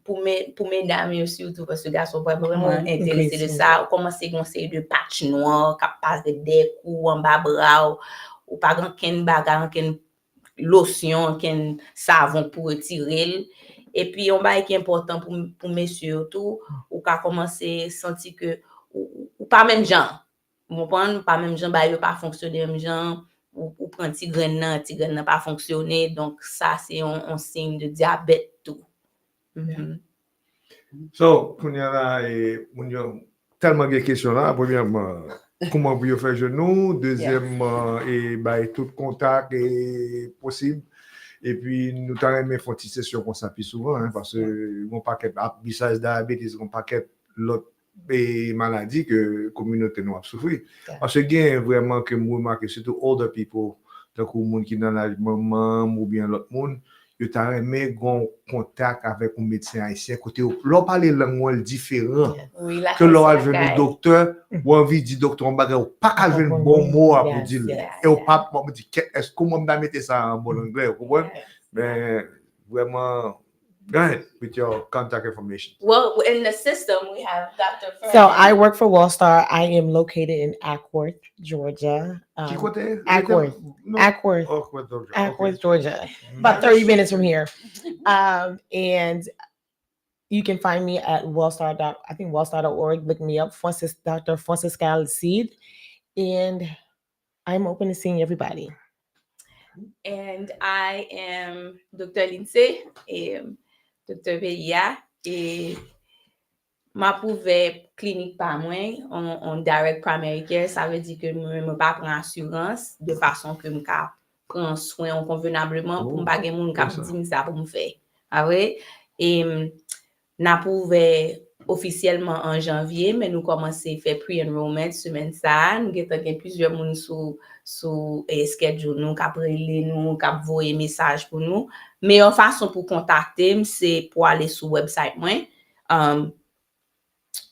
pour mesdames surtout parce que garçons pas vraiment intéressés de ça, commencer à conseiller de patch noir qui passe des coups en bas bras ou pas grand ken bagarre ken lotion ken savon pour retirer. Et puis on va qui est important pour messieurs tout ou ka commencer sentir que ou pas même genre vous comprenez pas même genre ba yo pas fonctionner même genre ou prend petit grain nan pas fonctionner, donc ça c'est un signe de diabète tout. So, qu'on y a là et on y a tellement de questions là. Premièrement, comment vous faire genou, deuxièmement et bah tout contact est possible. Et puis nous t'avons mis une session comme ça plus souvent parce que mon paquet besides diabetes, mon paquet l'autre maladies que la communauté noire souffre. Parce que gain vraiment que moi remarque surtout older people, donc les gens qui dans l'âge maman ou bien l'autre monde, ils ont aimé un contact avec un médecin haïtien côté leur parler langue différent que leur venir docteur ou envie dit docteur on bagarre pas calvin bon mot pour dire et au pas me dit est-ce comment me mettre ça en bon anglais vous comprenez mais vraiment go ahead with your contact information. Well, in the system, we have Dr. Fern. So I work for Wellstar. I am located in Acworth, Georgia. Acworth, Georgia. About 30 minutes from here. And you can find me at wellstar.org. Look me up, Dr. Francisca Seed. And I'm open to seeing everybody. And I am Dr. Lindsay. Dr. Velia, et m'a pouvé clinique pas moins en direct primary care, ça veut dire que me pas prendre assurance de façon que me prendre soin convenablement pour pas gen moun k'ap di ça pour me faire. Ah ouais et n'a pouvé officiellement en janvier mais nous commencer faire pre-enrollment semaine ça nous avons plusieurs moun sous schedule nous k'ap relé nous k'ap voyer message pour nous meilleure façon pour contacter c'est pour aller sur website moi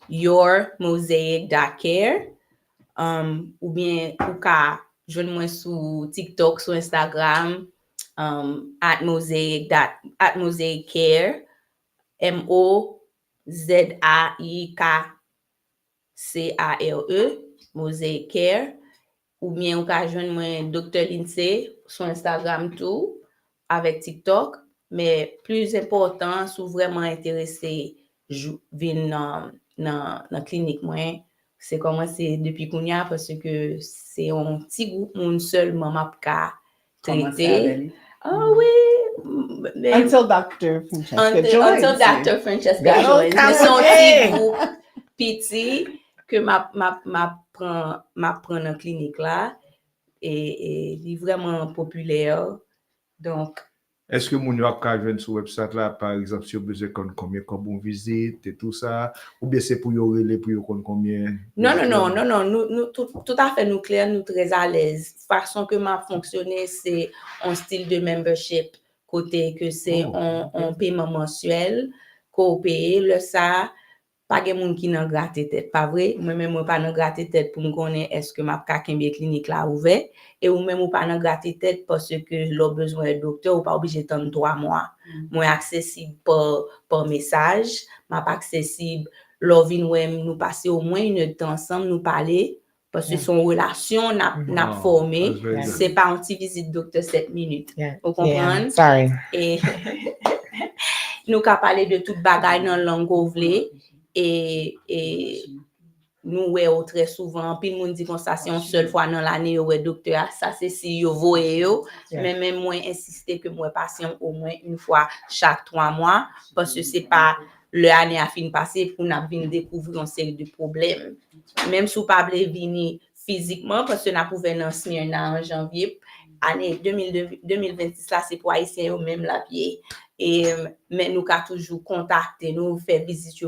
yourmosaic.care ou bien ou ka joindre moi sur TikTok, sur Instagram @mosaic@mosaiccare MOZAIKCARE Mosaic Care ou bien ou ka joindre moi Dr. Lindsay sur Instagram tout avec TikTok mais plus important si vraiment intéressé vin dans clinique moi c'est commencé depuis kounya parce que c'est un petit groupe moun seulement m'a ka traiter ah oui until Dr. Francesca joins until Dr. Francesca joins mais c'est un petit groupe petit que m'a prend dans clinique là et il est vraiment populaire donc est-ce que moun yo ap ka joindre sur website là par exemple si vous besoin connait combien comme on visite et tout ça ou bien c'est pour yo relé pour yo connait combien non nous tout à fait nous clair nous très à l'aise façon que m'a fonctionné c'est un style de membership côté que c'est un paiement mensuel qu'on paye le ça pas gen moun qui nan gratte tête pas vrai moi même moi pas nan gratte tête pour me connaître est-ce que m'a ka kembe clinique là ouvert et ou même ou pas nan gratte tête parce que l'on besoin de docteur ou pas obligé d'attendre 3 mois moi accessible par message m'a pas accessible l'on vinn nous passer au moins une heure de temps ensemble nous parler parce que son relation n'a formé c'est pas une petite visite docteur 7 minutes vous comprenez sorry et nous ka parler de toute bagaille dans langue ou vle et nous ouais très souvent puis moun dit comme ça c'est une seule fois dans l'année ouais docteur ça c'est si yo voye yo mais même moi insister que moi patient au moins une fois chaque 3 mois parce que c'est pas l'année a fin passer pour n'a venir découvrir une série de problèmes même si ou pas venir physiquement parce que n'a pouvait dans Smyrna en janvier année 2026 là c'est pour haïtien même la pied et mais nous ka toujours contacter nous faire visite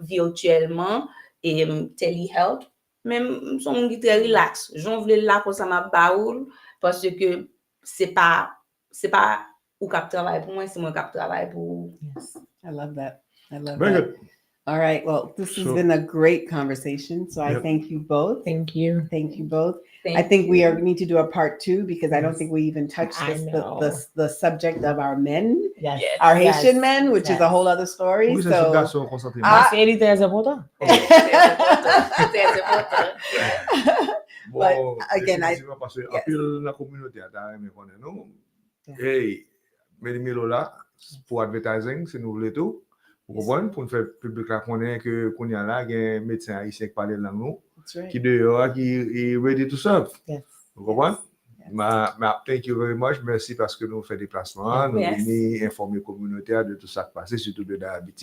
virtuellement et telehealth même son monde très relax j'en voulais là pour ça m'a baoul parce que c'est pas ou cap travail pour moi c'est moi cap travail pour yes I love that very good. All right. Well, this has been a great conversation. So I thank you both. Thank you. Thank you both. I think we need to do a part 2 because I don't think we even touched the subject of our men, our Haitian men, which is a whole other story. So, but again, hey, Meli Melo là pour advertising, c'est nous voulons tout. Vous comprenez pour faire public là connaît que qu'on y a là un médecin haïtien qui parle langue nous qui dehors qui est ready to serve. Vous comprenez? Thank you very much. Merci parce que nous fait déplacement, nous venons informer communautaire de tout ça qui passe surtout de diabète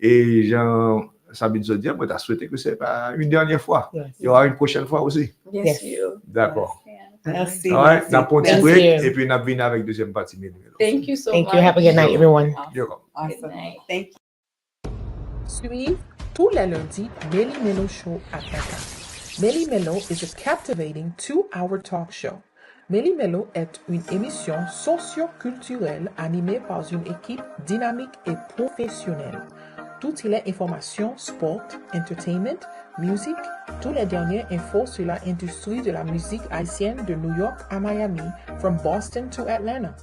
et Jean Sabine Zodia, moi t'as souhaité que c'est pas une dernière fois. Il y aura une prochaine fois aussi. Bien sûr. D'accord. Merci. All right, n'a pas un break et puis n'a venir avec deuxième partie. Thank you so much. Thank you. Have a good night, everyone. Awesome. Thank you. Suivez tous les lundis Meli Melo Show at Penkita. Meli Melo is a captivating 2-hour talk show. Meli Melo est une émission socio-culturelle animée par une équipe dynamique et professionnelle. Toutes les informations, sport, entertainment, musique, tous les dernières infos sur l'industrie de la musique haïtienne de New York à Miami, from Boston to Atlanta.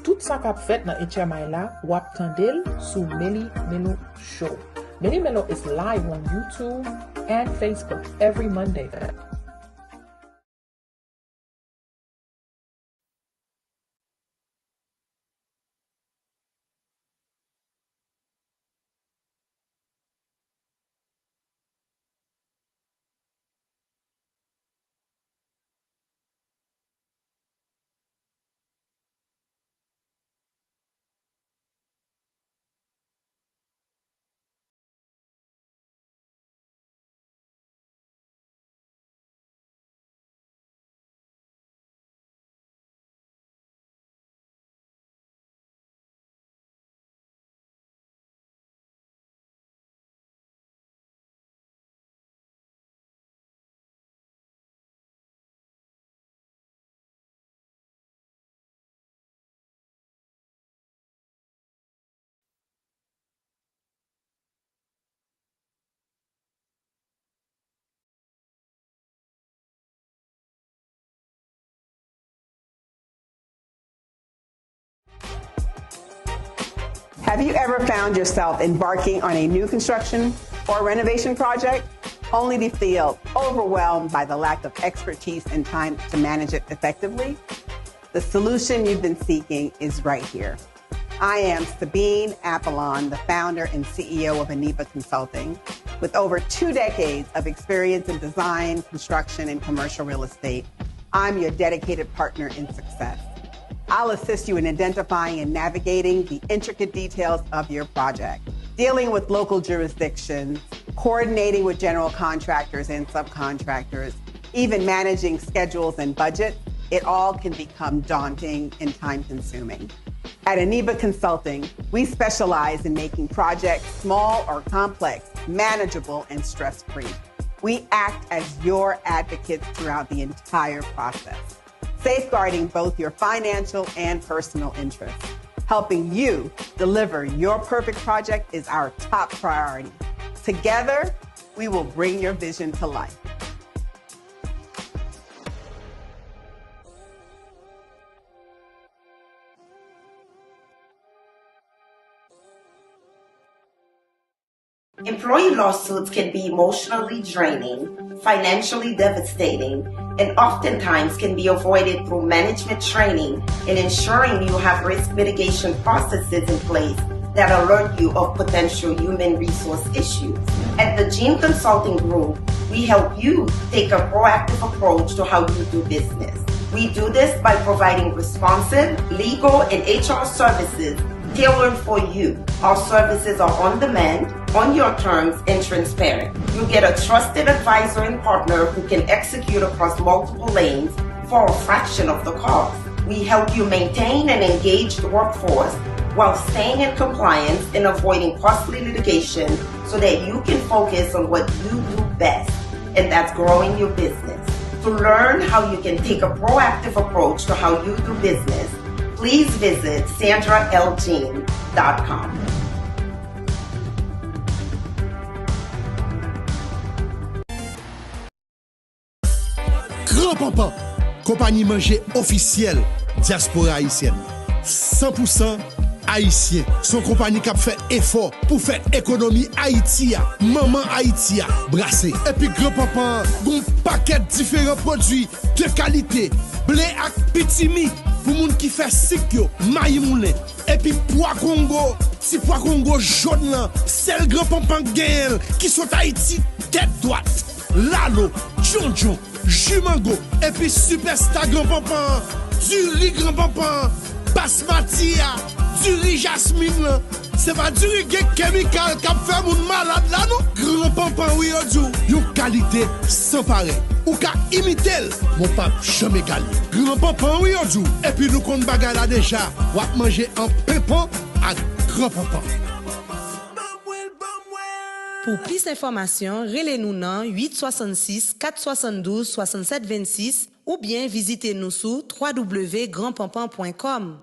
Tout ça qu'a fait dans HMI là, ou attendez sur Meli Melo Show. Meli Melo is live on YouTube and Facebook every Monday. Have you ever found yourself embarking on a new construction or renovation project only to feel overwhelmed by the lack of expertise and time to manage it effectively? The solution you've been seeking is right here. I am Sabine Apollon, the founder and CEO of Aniba Consulting, with over 2 decades of experience in design, construction, and commercial real estate. I'm your dedicated partner in success. I'll assist you in identifying and navigating the intricate details of your project, dealing with local jurisdictions, coordinating with general contractors and subcontractors, even managing schedules and budget. It all can become daunting and time-consuming. At Aniba Consulting, we specialize in making projects, small or complex, manageable and stress-free. We act as your advocates throughout the entire process, safeguarding both your financial and personal interests. Helping you deliver your perfect project is our top priority. Together, we will bring your vision to life. Employee lawsuits can be emotionally draining, financially devastating, and oftentimes can be avoided through management training and ensuring you have risk mitigation processes in place that alert you of potential human resource issues. At the Gene Consulting Group, we help you take a proactive approach to how you do business. We do this by providing responsive, legal, and HR services tailored for you. Our services are on demand, on your terms, and transparent. You get a trusted advisor and partner who can execute across multiple lanes for a fraction of the cost. We help you maintain an engaged workforce while staying in compliance and avoiding costly litigation so that you can focus on what you do best, and that's growing your business. To learn how you can take a proactive approach to how you do business, please visit sandraljean.com. Grand-papa, compagnie manger officielle diaspora haïtienne. 100% haïtien. Son compagnie qui a fait effort pour faire économie Haïti, maman Haïti, brassé. Et puis grand-papa, un paquet de différents produits de qualité, blé ak pitimi pour moun qui fait sikyo, maï moulin. Et puis pois Congo, si pois Congo jaune là, c'est le grand-papa gagne qui sont Haïti tête droite. Lalo, Jonjon, Jumango, et puis superstar grand-papa, du riz grand-papa, basmati, du riz jasmine, c'est pas du riz chemical qui fait moun malade là, non? Grand-papa, oui, yon qualité sans pareil. Ou ka imiter, mon pape jamais gagné. Grand-papa, oui, et puis nous compte bagay là déjà, wap manger en pépon à grand-papa. Pour plus d'informations, relez-nous dans 866 472 67 26 ou bien visitez-nous sur www.grandpampan.com.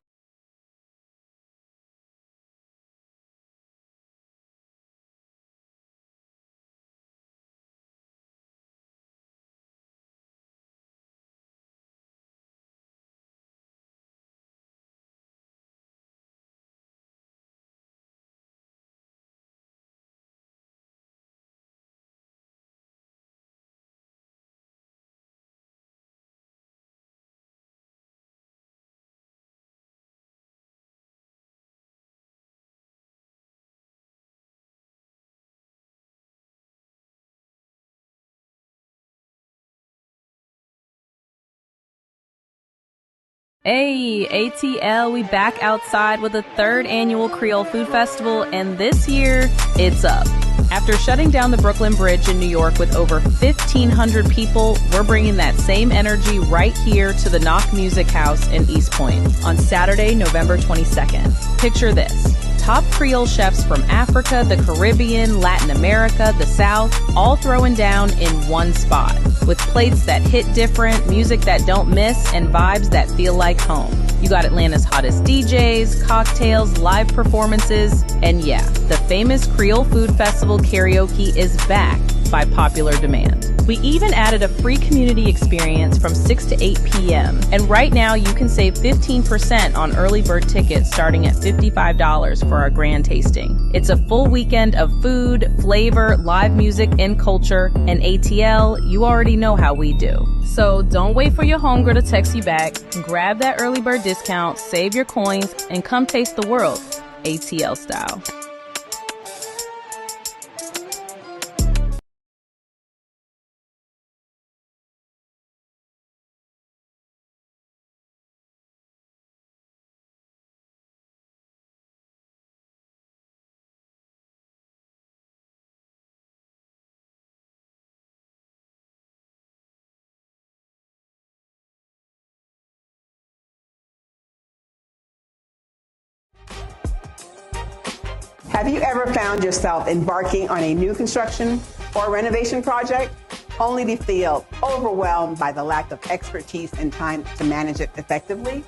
Hey, ATL, we back outside with the 3rd annual Creole Food Festival, and this year, it's up. After shutting down the Brooklyn Bridge in New York with over 1,500 people, we're bringing that same energy right here to the Knock Music House in East Point on Saturday, November 22nd. Picture this. Top Creole chefs from Africa, the Caribbean, Latin America, the South, all throwing down in one spot with plates that hit different, music that don't miss, and vibes that feel like home. You got Atlanta's hottest DJs, cocktails, live performances, and yeah, the famous Creole Food Festival karaoke is back by popular demand. We even added a free community experience from 6 to 8 p.m. And right now you can save 15% on early bird tickets starting at $55 for our grand tasting. It's a full weekend of food, flavor, live music, and culture. And ATL, you already know how we do. So don't wait for your homegirl to text you back. Grab that early bird discount, save your coins, and come taste the world, ATL style. Have you ever found yourself embarking on a new construction or renovation project only to feel overwhelmed by the lack of expertise and time to manage it effectively?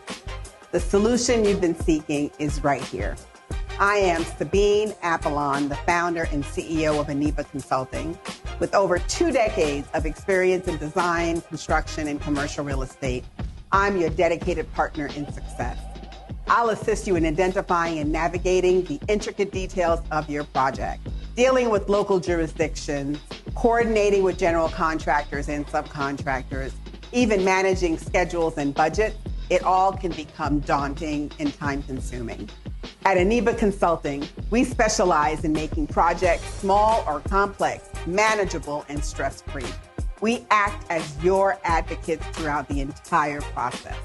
The solution you've been seeking is right here. I am Sabine Apollon, the founder and CEO of Aniba Consulting. With over 2 decades of experience in design, construction, and commercial real estate, I'm your dedicated partner in success. I'll assist you in identifying and navigating the intricate details of your project, dealing with local jurisdictions, coordinating with general contractors and subcontractors, even managing schedules and budgets. It all can become daunting and time-consuming. At Aniba Consulting, we specialize in making projects, small or complex, manageable and stress-free. We act as your advocates throughout the entire process,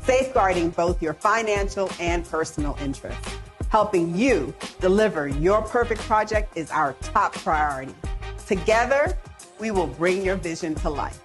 safeguarding both your financial and personal interests. Helping you deliver your perfect project is our top priority. Together, we will bring your vision to life.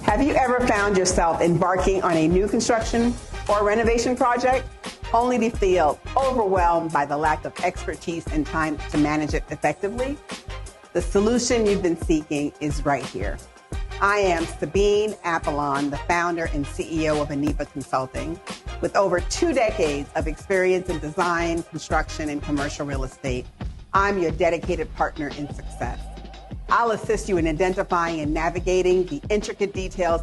Have you ever found yourself embarking on a new construction or renovation project only to feel overwhelmed by the lack of expertise and time to manage it effectively? The solution you've been seeking is right here. I am Sabine Apollon, the founder and CEO of Aniba Consulting. With over 2 decades of experience in design, construction, and commercial real estate, I'm your dedicated partner in success. I'll assist you in identifying and navigating the intricate details